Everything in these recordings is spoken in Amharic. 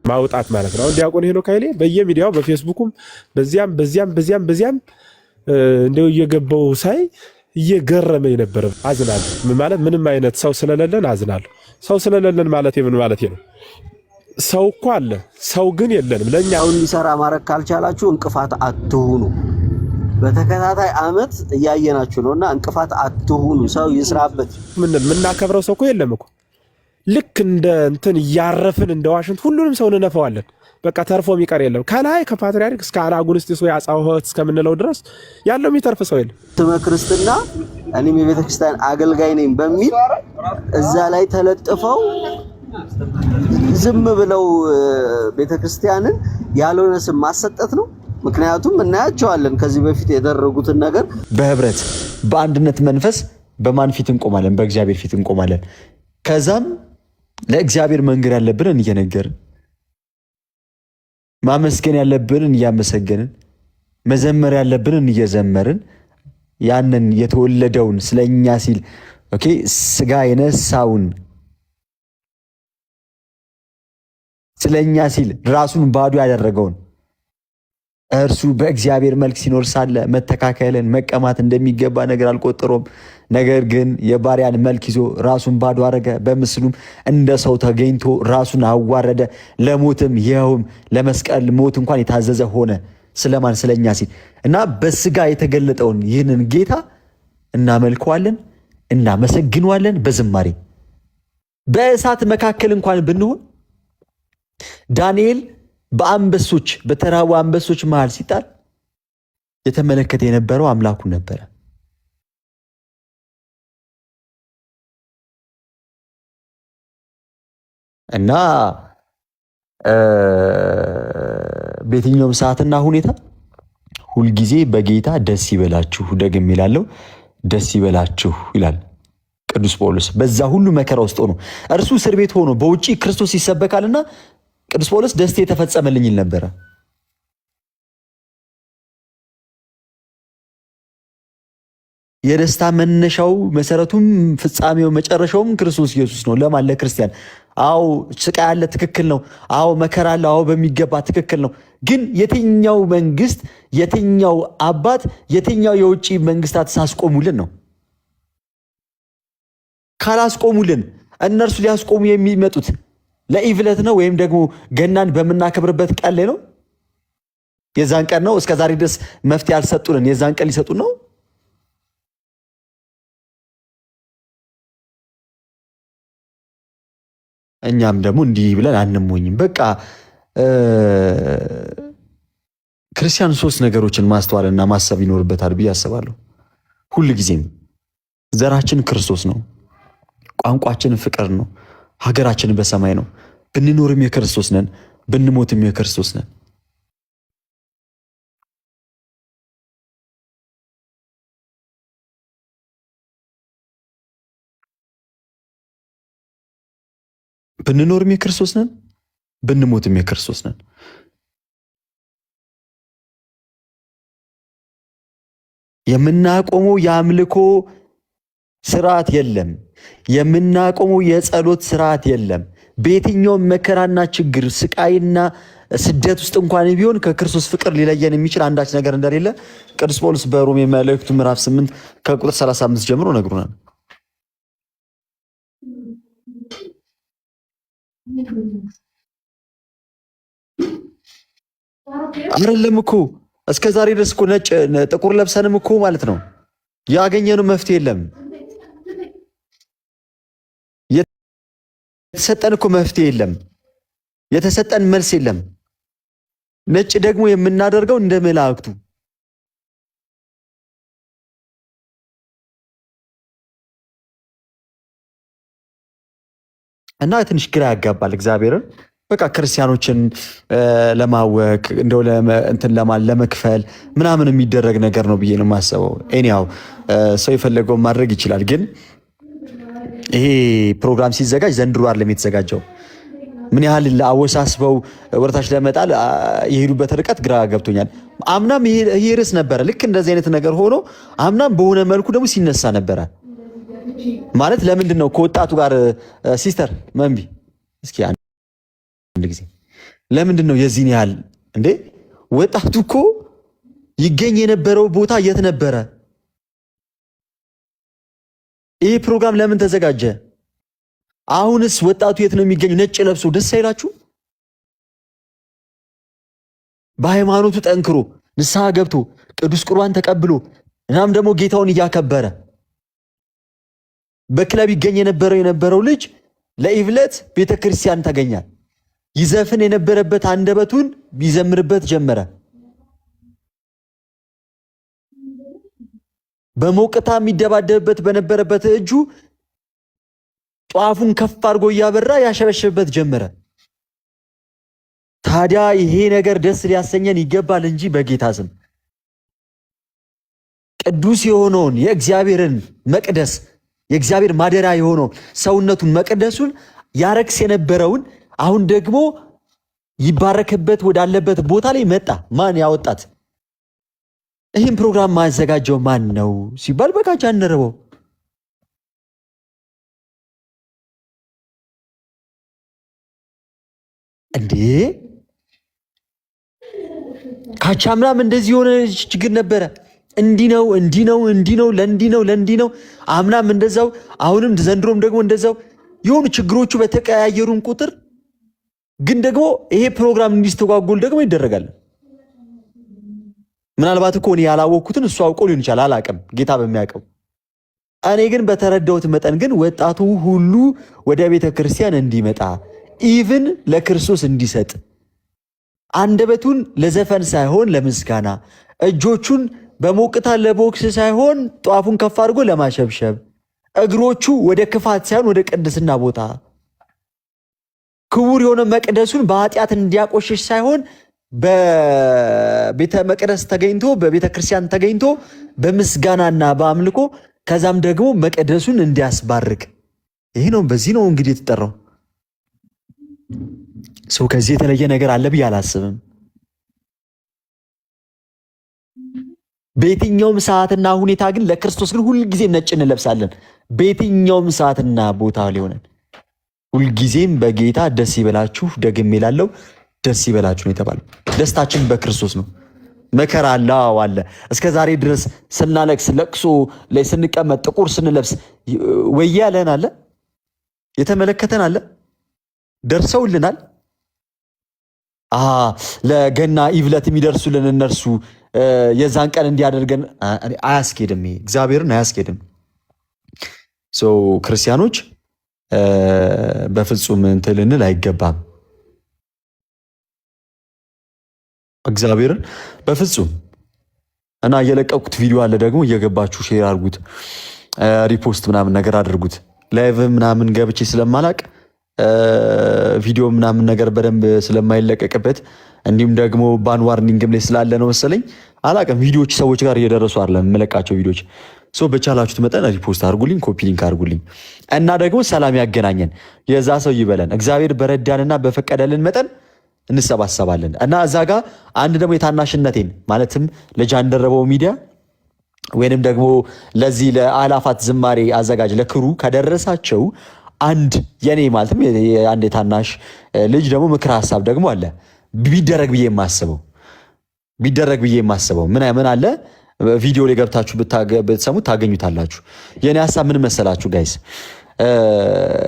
ማውጣት ማለት ነው። አሁን ዲያቆን ሄኖክ ኃይሌ በየሚዲያው በፌስቡኩም በዚያም እንደው እየገባው ሳይ እየገረመኝ ነበር። አዝናለሁ ማለት ምንም አይነት ሰው ስለሌለን አዝናለሁ። ሰው ስለሌለን ማለት ምን ማለት ነው? ሰው እኮ አለ፣ ሰው ግን የለንም። ለኛ አሁን ሊሰራ ማድረግ ካልቻላችሁ እንቅፋት አትሁኑ። በተከታታይ አመት እያየናችሁ ነውና እንቅፋት አትሁኑ። ሰው ይስራበት። ምናከብረው ሰው እኮ የለም እኮ ልክ እንደ እንትን እያረፍን እንደ ዋሽንት ሁሉንም ሰው እንነፈዋለን። በቃ ተርፎ የሚቀር የለም። ከላይ ከፓትርያርክ እስከ አናጉንስጢስ ወይ አጻውዖት እስከምንለው ድረስ ያለው የሚተርፍ ሰው የለም። ስመ ክርስትና እኔም የቤተክርስቲያን አገልጋይ ነኝ በሚል እዛ ላይ ተለጥፈው ዝም ብለው ቤተክርስቲያንን ያልሆነ ስም ማሰጠት ነው። ምክንያቱም እናያቸዋለን ከዚህ በፊት ያደረጉትን ነገር። በህብረት በአንድነት መንፈስ በማን ፊት እንቆማለን? በእግዚአብሔር ፊት እንቆማለን። ከዛም ለእግዚአብሔር መንገር ያለብንን እየነገርን ማመስገን ያለብንን እያመሰገንን መዘመር ያለብንን እየዘመርን ያንን የተወለደውን ስለኛ ሲል ስጋ የነሳውን ስለኛ ሲል ራሱን ባዶ ያደረገውን እርሱ በእግዚአብሔር መልክ ሲኖር ሳለ መተካከልን መቀማት እንደሚገባ ነገር አልቆጠረም። ነገር ግን የባሪያን መልክ ይዞ ራሱን ባዶ አረገ፣ በምስሉም እንደ ሰው ተገኝቶ ራሱን አዋረደ፣ ለሞትም ይኸውም ለመስቀል ሞት እንኳን የታዘዘ ሆነ። ስለማን? ስለኛ ሲል እና በስጋ የተገለጠውን ይህንን ጌታ እናመልከዋለን፣ እናመሰግነዋለን በዝማሬ። በእሳት መካከል እንኳን ብንሆን ዳንኤል በአንበሶች በተራቡ አንበሶች መሃል ሲጣል የተመለከተ የነበረው አምላኩ ነበረ። እና በየትኛውም ሰዓትና ሁኔታ ሁልጊዜ በጌታ ደስ ይበላችሁ፣ ደግም ይላለው ደስ ይበላችሁ ይላል ቅዱስ ጳውሎስ። በዛ ሁሉ መከራ ውስጥ ሆኖ እርሱ እስር ቤት ሆኖ በውጪ ክርስቶስ ይሰበካልና ቅዱስ ጳውሎስ ደስታ የተፈጸመልኝ ይል ነበረ። የደስታ መነሻው መሰረቱም ፍጻሜው መጨረሻውም ክርስቶስ ኢየሱስ ነው። ለማን? ለክርስቲያን። አዎ ስቃይ አለ፣ ትክክል ነው። አዎ መከራ አለ፣ አዎ በሚገባ ትክክል ነው። ግን የትኛው መንግስት፣ የትኛው አባት፣ የትኛው የውጪ መንግስታት ሳስቆሙልን ነው? ካላስቆሙልን እነርሱ ሊያስቆሙ የሚመጡት ለኢቭለት ነው ወይም ደግሞ ገናን በምናከብርበት ቀን ላይ ነው? የዛን ቀን ነው? እስከ ዛሬ ድረስ መፍትሄ ያልሰጡልን የዛን ቀን ሊሰጡ ነው? እኛም ደግሞ እንዲህ ብለን አንሞኝም። በቃ ክርስቲያን ሶስት ነገሮችን ማስተዋልና ማሰብ ይኖርበታል ብዬ አስባለሁ። ሁል ጊዜም ዘራችን ክርስቶስ ነው፣ ቋንቋችን ፍቅር ነው፣ ሀገራችን በሰማይ ነው። ብንኖርም የክርስቶስ ነን፣ ብንሞትም የክርስቶስ ነን። ብንኖርም የክርስቶስ ነን፣ ብንሞትም የክርስቶስ ነን። የምናቆመው የአምልኮ ስርዓት የለም። የምናቆመው የጸሎት ስርዓት የለም። በየትኛውም መከራና ችግር ስቃይና ስደት ውስጥ እንኳን ቢሆን ከክርስቶስ ፍቅር ሊለየን የሚችል አንዳች ነገር እንደሌለ ቅዱስ ጳውሎስ በሮሜ መልእክቱ ምዕራፍ 8 ከቁጥር 35 ጀምሮ ነግሮናል። አይደለም እኮ እስከ ዛሬ ድረስ እኮ ነጭ ጥቁር ለብሰንም እኮ ማለት ነው ያገኘነው መፍትሄ የለም። የተሰጠን እኮ መፍትሄ የለም። የተሰጠን መልስ የለም። ነጭ ደግሞ የምናደርገው እንደ መላእክቱ እና ትንሽ ግራ ያጋባል። እግዚአብሔርን በቃ ክርስቲያኖችን ለማወክ እንደው እንትን ለመክፈል ምናምን የሚደረግ ነገር ነው ብዬ ነው የማስበው። ኤኒያው ሰው የፈለገውን ማድረግ ይችላል። ግን ይሄ ፕሮግራም ሲዘጋጅ ዘንድሮ አይደለም የተዘጋጀው። ምን ያህል አወሳስበው ወርታች ለመጣል የሄዱበት ርቀት ግራ ገብቶኛል። አምናም ይሄ ርዕስ ነበረ። ልክ እንደዚህ አይነት ነገር ሆኖ አምናም በሆነ መልኩ ደግሞ ሲነሳ ነበረ። ማለት ለምንድን ነው ከወጣቱ ጋር ሲስተር መንቢ እስኪ አንድ ጊዜ ለምንድን ነው የዚህን ያህል እንዴ? ወጣቱ እኮ ይገኝ የነበረው ቦታ የት ነበረ? ይህ ፕሮግራም ለምን ተዘጋጀ? አሁንስ ወጣቱ የት ነው የሚገኝ? ነጭ ለብሶ ደስ አይላችሁ? በሃይማኖቱ ጠንክሮ ንስሐ ገብቶ ቅዱስ ቁርባን ተቀብሎ እናም ደግሞ ጌታውን እያከበረ በክለብ ይገኝ የነበረው ልጅ ለኢቭለት ቤተክርስቲያን ተገኛል። ይዘፍን የነበረበት አንደበቱን ቢዘምርበት ጀመረ። በሞቅታ የሚደባደብበት በነበረበት እጁ ጧፉን ከፍ አድርጎ እያበራ ያሸበሸብበት ጀመረ። ታዲያ ይሄ ነገር ደስ ሊያሰኘን ይገባል እንጂ በጌታ ስም ቅዱስ የሆነውን የእግዚአብሔርን መቅደስ የእግዚአብሔር ማደሪያ የሆነውን ሰውነቱን መቅደሱን ያረክስ የነበረውን አሁን ደግሞ ይባረክበት ወዳለበት ቦታ ላይ መጣ። ማን ያወጣት? ይህን ፕሮግራም ማዘጋጀው ማን ነው ሲባል በቃ ጃንደረባው እንዴ ካቻምናም እንደዚህ የሆነ ችግር ነበረ። እንዲህ ነው። አምናም እንደዛው፣ አሁንም ዘንድሮም ደግሞ እንደዛው የሆኑ ችግሮቹ በተቀያየሩን ቁጥር ግን ደግሞ ይሄ ፕሮግራም እንዲስተጓጎል ደግሞ ይደረጋል። ምናልባት እኮ እኔ ያላወቅኩትን እሱ አውቆ ሊሆን ይችላል፣ አላቅም፣ ጌታ በሚያውቀው። እኔ ግን በተረዳሁት መጠን ግን ወጣቱ ሁሉ ወደ ቤተ ክርስቲያን እንዲመጣ ኢቭን ለክርስቶስ እንዲሰጥ አንደበቱን ለዘፈን ሳይሆን ለምስጋና፣ እጆቹን በሞቅታ ለቦክስ ሳይሆን ጧፉን ከፍ አድርጎ ለማሸብሸብ፣ እግሮቹ ወደ ክፋት ሳይሆን ወደ ቅድስና ቦታ፣ ክቡር የሆነ መቅደሱን በኃጢአት እንዲያቆሽሽ ሳይሆን በቤተ መቅደስ ተገኝቶ በቤተ ክርስቲያን ተገኝቶ በምስጋናና በአምልኮ ከዛም ደግሞ መቅደሱን እንዲያስባርክ። ይሄ ነው፣ በዚህ ነው እንግዲህ የተጠራው ሰው። ከዚህ የተለየ ነገር አለ ብዬ አላስብም። በየትኛውም ሰዓትና ሁኔታ ግን ለክርስቶስ ግን ሁልጊዜም ነጭ እንለብሳለን። በየትኛውም ሰዓትና ቦታ ሊሆነን ሁልጊዜም በጌታ ደስ ይበላችሁ፣ ደግሜ እላለሁ ደስ ይበላችሁ ነው የተባለው። ደስታችን በክርስቶስ ነው። መከራ አለ፣ አለ። እስከ ዛሬ ድረስ ስናለቅስ፣ ለቅሶ ላይ ስንቀመጥ፣ ጥቁር ስንለብስ ወያ ያለን አለ፣ የተመለከተን አለ፣ ደርሰውልናል። ለገና ኢቭለት የሚደርሱልን እነርሱ የዛን ቀን እንዲያደርገን አያስኬድም። እግዚአብሔርን አያስኬድም። ክርስቲያኖች በፍጹም እንትን ልንል አይገባም። እግዚአብሔርን በፍጹም እና የለቀቁት ቪዲዮ አለ ደግሞ እየገባችሁ ሼር አድርጉት፣ ሪፖስት ምናምን ነገር አድርጉት። ላይቭ ምናምን ገብቼ ስለማላቅ ቪዲዮ ምናምን ነገር በደንብ ስለማይለቀቅበት እንዲሁም ደግሞ ባን ዋርኒንግም ላይ ስላለ ነው መሰለኝ አላቅም። ቪዲዮዎች ሰዎች ጋር እየደረሱ አይደለም የምለቃቸው ቪዲዮዎች። በቻላችሁት መጠን ሪፖስት አድርጉልኝ፣ ኮፒ ሊንክ አድርጉልኝ እና ደግሞ ሰላም ያገናኘን የዛ ሰው ይበለን። እግዚአብሔር በረዳንና በፈቀደልን መጠን እንሰባሰባለን እና እዛ ጋር አንድ ደግሞ የታናሽነቴን ማለትም ለጃንደረባው ሚዲያ ወይንም ደግሞ ለዚህ ለአላፋት ዝማሬ አዘጋጅ ለክሩ ከደረሳቸው አንድ የኔ ማለትም አንድ የታናሽ ልጅ ደግሞ ምክር ሐሳብ ደግሞ አለ ቢደረግ ብዬ የማስበው ምን አለ ቪዲዮ ላይ ገብታችሁ ብትሰሙት ታገኙታላችሁ። የኔ ሐሳብ ምን መሰላችሁ ጋይስ?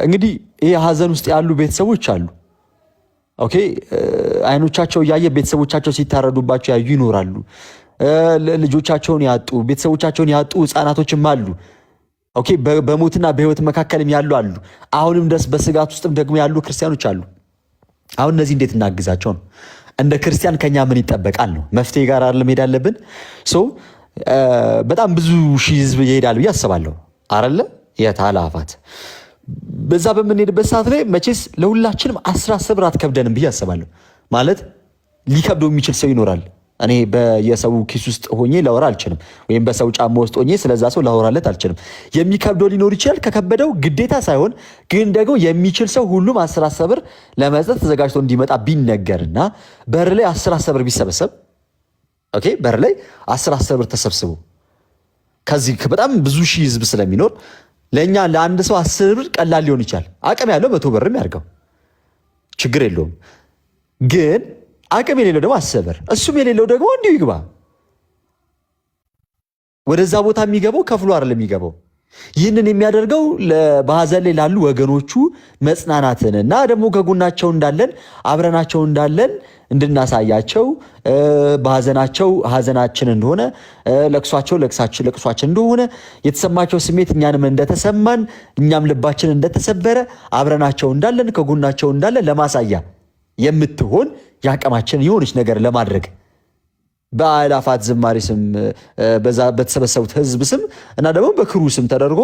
እንግዲህ ይሄ ሀዘን ውስጥ ያሉ ቤተሰቦች አሉ። ኦኬ፣ አይኖቻቸው እያየ ቤተሰቦቻቸው ሲታረዱባቸው ያዩ ይኖራሉ። ልጆቻቸውን ያጡ ቤተሰቦቻቸውን ያጡ ህፃናቶችም አሉ። ኦኬ፣ በሞትና በህይወት መካከልም ያሉ አሉ። አሁንም ድረስ በስጋት ውስጥም ደግሞ ያሉ ክርስቲያኖች አሉ። አሁን እነዚህ እንዴት እናግዛቸው ነው? እንደ ክርስቲያን ከኛ ምን ይጠበቃል ነው? መፍትሄ ጋር አይደለም ሄድ አለብን። በጣም ብዙ ሺህ ህዝብ ይሄዳል ብዬ አስባለሁ አይደለ? የታላፋት በዛ በምንሄድበት ሰዓት ላይ መቼስ ለሁላችንም 10 ብር አትከብደንም ብዬ አስባለሁ። ማለት ሊከብደው የሚችል ሰው ይኖራል። እኔ በየሰው ኪስ ውስጥ ሆኜ ላወራ አልችልም፣ ወይም በሰው ጫማ ውስጥ ሆኜ ስለዛ ሰው ላወራለት አልችልም። የሚከብደው ሊኖር ይችላል። ከከበደው ግዴታ ሳይሆን ግን ደግሞ የሚችል ሰው ሁሉም 10 ብር ለመስጠት ተዘጋጅቶ እንዲመጣ ቢነገርና በር ላይ 10 ብር ቢሰበሰብ፣ ኦኬ፣ በር ላይ 10 ብር ተሰብስቦ ከዚህ በጣም ብዙ ሺህ ህዝብ ስለሚኖር ለኛ ለአንድ ሰው 10 ብር ቀላል ሊሆን ይችላል። አቅም ያለው 100 ብርም ያርገው ችግር የለውም። ግን አቅም የሌለው ደግሞ 10 ብር፣ እሱም የሌለው ደግሞ እንዲሁ ይግባ። ወደዛ ቦታ የሚገባው ከፍሎ አይደለም የሚገባው። ይህንን የሚያደርገው በሐዘን ላይ ላሉ ወገኖቹ መጽናናትን እና ደግሞ ከጎናቸው እንዳለን አብረናቸው እንዳለን እንድናሳያቸው፣ በሐዘናቸው ሐዘናችን እንደሆነ፣ ለቅሷቸው ለቅሷችን እንደሆነ፣ የተሰማቸው ስሜት እኛንም እንደተሰማን እኛም ልባችን እንደተሰበረ አብረናቸው እንዳለን ከጎናቸው እንዳለን ለማሳያ የምትሆን የአቅማችን የሆነች ነገር ለማድረግ በአእላፋት ዝማሬ ስም በተሰበሰቡት ህዝብ ስም እና ደግሞ በክሩ ስም ተደርጎ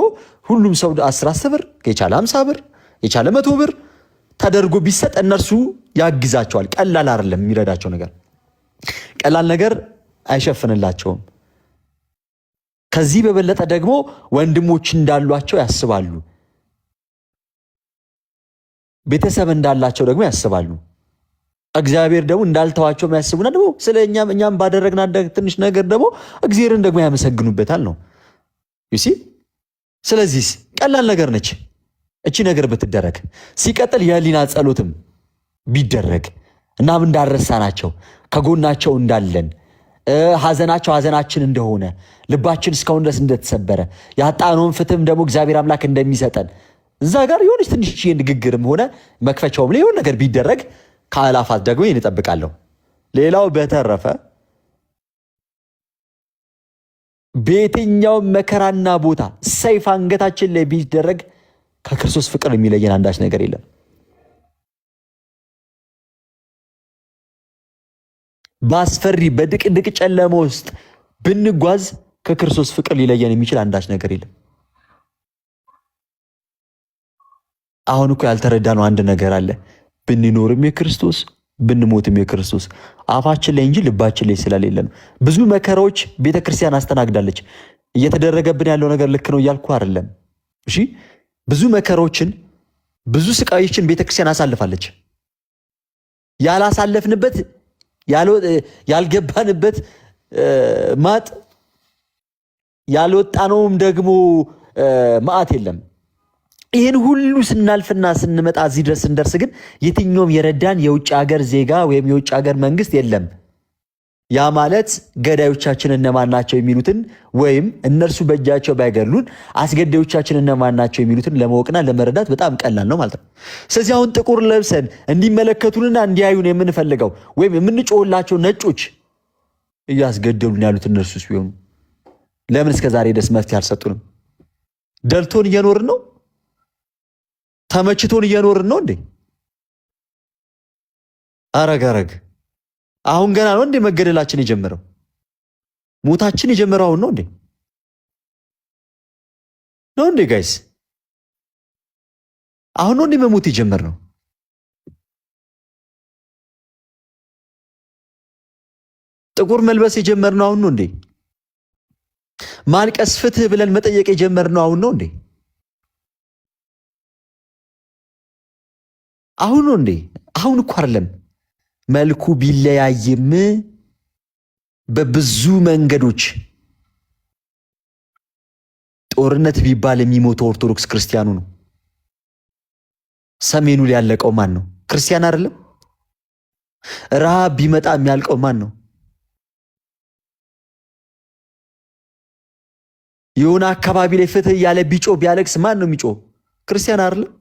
ሁሉም ሰው 10 ብር የቻለ 50 ብር የቻለ 100 ብር ተደርጎ ቢሰጥ እነርሱ ያግዛቸዋል። ቀላል አይደለም የሚረዳቸው ነገር፣ ቀላል ነገር አይሸፍንላቸውም። ከዚህ በበለጠ ደግሞ ወንድሞች እንዳሏቸው ያስባሉ፣ ቤተሰብ እንዳላቸው ደግሞ ያስባሉ። እግዚአብሔር ደግሞ እንዳልተዋቸው የሚያስቡና ደግሞ ስለ እኛም ባደረግና ትንሽ ነገር ደግሞ እግዚአብሔርን ደግሞ ያመሰግኑበታል ነው ዩሲ። ስለዚህ ቀላል ነገር ነች እቺ ነገር ብትደረግ። ሲቀጥል የህሊና ጸሎትም ቢደረግ እናም እንዳረሳናቸው ከጎናቸው እንዳለን ሐዘናቸው ሐዘናችን እንደሆነ ልባችን እስካሁን ድረስ እንደተሰበረ ያጣነውን ፍትህም ደግሞ እግዚአብሔር አምላክ እንደሚሰጠን እዛ ጋር የሆነች ትንሽ ንግግርም ሆነ መክፈቻውም ላይ የሆነ ነገር ቢደረግ ከአእላፋት ደግሞ ይህን እጠብቃለሁ። ሌላው በተረፈ በየትኛው መከራና ቦታ ሰይፍ አንገታችን ላይ ቢደረግ ከክርስቶስ ፍቅር የሚለየን አንዳች ነገር የለም። በአስፈሪ በድቅድቅ ጨለማ ውስጥ ብንጓዝ ከክርስቶስ ፍቅር ሊለየን የሚችል አንዳች ነገር የለም። አሁን እኮ ያልተረዳነው አንድ ነገር አለ። ብንኖርም የክርስቶስ ብንሞትም የክርስቶስ፣ አፋችን ላይ እንጂ ልባችን ላይ ስለሌለ ነው። ብዙ መከራዎች ቤተክርስቲያን አስተናግዳለች። እየተደረገብን ያለው ነገር ልክ ነው እያልኩ አይደለም። እሺ፣ ብዙ መከራዎችን ብዙ ስቃዮችን ቤተክርስቲያን አሳልፋለች። ያላሳለፍንበት ያልገባንበት ማጥ ያልወጣነውም ደግሞ ማዕት የለም። ይህን ሁሉ ስናልፍና ስንመጣ እዚህ ድረስ ስንደርስ ግን የትኛውም የረዳን የውጭ ሀገር ዜጋ ወይም የውጭ ሀገር መንግስት የለም። ያ ማለት ገዳዮቻችን እነማን ናቸው የሚሉትን ወይም እነርሱ በእጃቸው ባይገሉን አስገዳዮቻችን እነማን ናቸው የሚሉትን ለማወቅና ለመረዳት በጣም ቀላል ነው ማለት ነው። ስለዚህ አሁን ጥቁር ለብሰን እንዲመለከቱንና እንዲያዩን የምንፈልገው ወይም የምንጮህላቸው ነጮች እያስገደሉን ያሉት እነርሱ ሲሆኑ ለምን እስከዛሬ ድረስ መፍትሄ አልሰጡንም? ደልቶን እየኖርን ነው? ተመችቶን እየኖርን ነው እንዴ? አረግ አሁን ገና ነው እንዴ መገደላችን የጀመረው? ሞታችን የጀመረው አሁን ነው እንዴ? ነው እንዴ ጋይስ? አሁን ነው እንዴ መሞት የጀመርነው? ጥቁር መልበስ የጀመርነው አሁን ነው እንዴ? ማልቀስ ፍትህ ብለን መጠየቅ የጀመርነው አሁን ነው እንዴ? አሁን ነው እንዴ? አሁን እኮ አይደለም። መልኩ ቢለያይም በብዙ መንገዶች ጦርነት ቢባል የሚሞተው ኦርቶዶክስ ክርስቲያኑ ነው። ሰሜኑ ሊያለቀው ማን ነው? ክርስቲያን አይደለም? ረሃብ ቢመጣ የሚያልቀው ማን ነው? የሆነ አካባቢ ላይ ፍትህ ያለ ቢጮ ቢያለቅስ ማን ነው የሚጮ? ክርስቲያን አይደለም?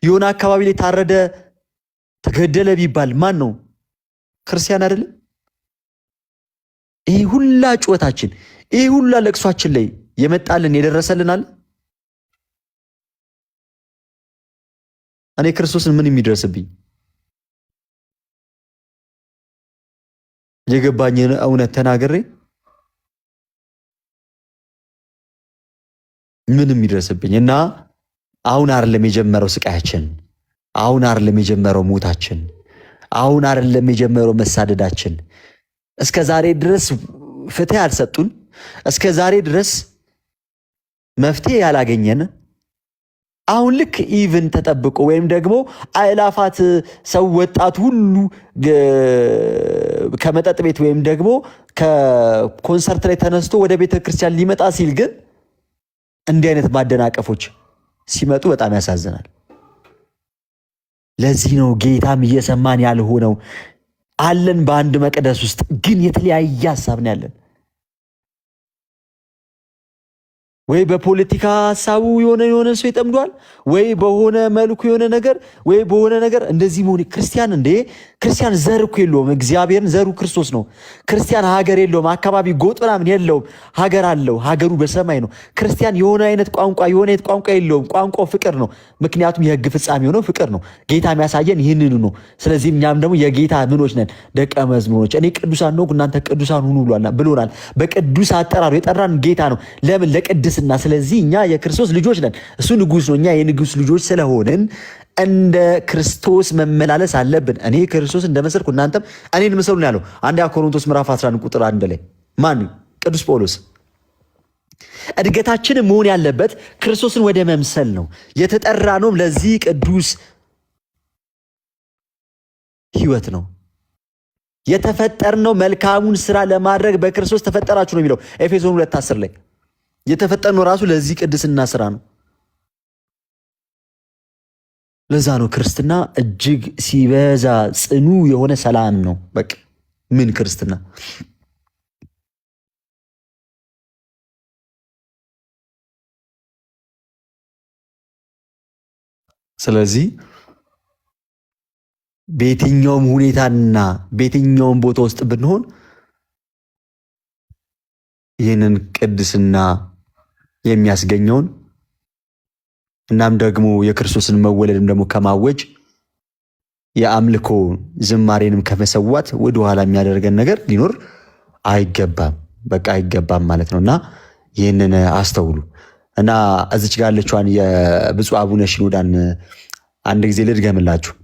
የሆነ አካባቢ ላይ ታረደ ተገደለ ቢባል ማን ነው? ክርስቲያን አይደለም? ይህ ሁላ ጩኸታችን ይህ ሁላ ለቅሷችን ላይ የመጣልን የደረሰልን አለ? እኔ ክርስቶስን ምን የሚደርስብኝ የገባኝን እውነት ተናግሬ ምን የሚደርስብኝ እና አሁን አይደለም የጀመረው ስቃያችን፣ አሁን አይደለም የጀመረው ሞታችን፣ አሁን አይደለም የጀመረው መሳደዳችን። እስከ ዛሬ ድረስ ፍትህ ያልሰጡን፣ እስከ ዛሬ ድረስ መፍትሄ ያላገኘን፣ አሁን ልክ ኢቭን ተጠብቆ ወይም ደግሞ አእላፋት ሰው ወጣት ሁሉ ከመጠጥ ቤት ወይም ደግሞ ከኮንሰርት ላይ ተነስቶ ወደ ቤተ ክርስቲያን ሊመጣ ሲል ግን እንዲህ አይነት ማደናቀፎች ሲመጡ በጣም ያሳዝናል። ለዚህ ነው ጌታም እየሰማን ያልሆነው። አለን በአንድ መቅደስ ውስጥ ግን የተለያየ ሐሳብ ነው ያለን። ወይ በፖለቲካ ሐሳቡ የሆነ ሰው ይጠምዷል፣ ወይ በሆነ መልኩ የሆነ ነገር፣ ወይ በሆነ ነገር እንደዚህ መሆን። ክርስቲያን እንዴ ክርስቲያን ዘር እኮ የለውም። እግዚአብሔርን ዘሩ ክርስቶስ ነው። ክርስቲያን ሀገር የለውም፣ አካባቢ ጎጥ ምናምን የለውም። ሀገር አለው፣ ሀገሩ በሰማይ ነው። ክርስቲያን የሆነ አይነት ቋንቋ የለውም። ቋንቋው ፍቅር ነው። ምክንያቱም የሕግ ፍጻሜ የሆነው ፍቅር ነው። ጌታ የሚያሳየን ይህንኑ ነው። ስለዚህ እኛም ደግሞ የጌታ ምኖች ነን፣ ደቀ መዝሙሮች። እኔ ቅዱሳን ነው እናንተ ቅዱሳን ሁኑ ብሎናል። በቅዱስ አጠራሩ የጠራን ጌታ ነው። ለምን? ለቅድስና። ስለዚህ እኛ የክርስቶስ ልጆች ነን። እሱ ንጉሥ ነው፣ እኛ የንጉሥ ልጆች ስለሆንን እንደ ክርስቶስ መመላለስ አለብን። እኔ ክርስቶስ እንደመሰልኩ እናንተም እኔን ምሰሉ ነው ያለው። አንደኛ ቆሮንቶስ ምዕራፍ 11 ቁጥር 1 ላይ ማን? ቅዱስ ጳውሎስ። እድገታችን መሆን ያለበት ክርስቶስን ወደ መምሰል ነው። የተጠራ ነው ለዚህ ቅዱስ ህይወት ነው። የተፈጠርነው መልካሙን ስራ ለማድረግ በክርስቶስ ተፈጠራችሁ ነው የሚለው ኤፌሶን 2:10 ላይ። የተፈጠርነው ራሱ ለዚህ ቅድስና ስራ ነው። ለዛ ነው ክርስትና እጅግ ሲበዛ ጽኑ የሆነ ሰላም ነው። በቃ ምን ክርስትና ስለዚህ በየትኛውም ሁኔታና በየትኛውም ቦታ ውስጥ ብንሆን ይህንን ቅድስና የሚያስገኘውን እናም ደግሞ የክርስቶስን መወለድም ደግሞ ከማወጅ የአምልኮ ዝማሬንም ከመሰዋት ወደኋላ የሚያደርገን ነገር ሊኖር አይገባም። በቃ አይገባም ማለት ነውና ይህንን አስተውሉ። እና እዚች ጋር ያለችዋን የብፁዕ አቡነ ሽኖዳን አንድ ጊዜ ልድገምላችሁ።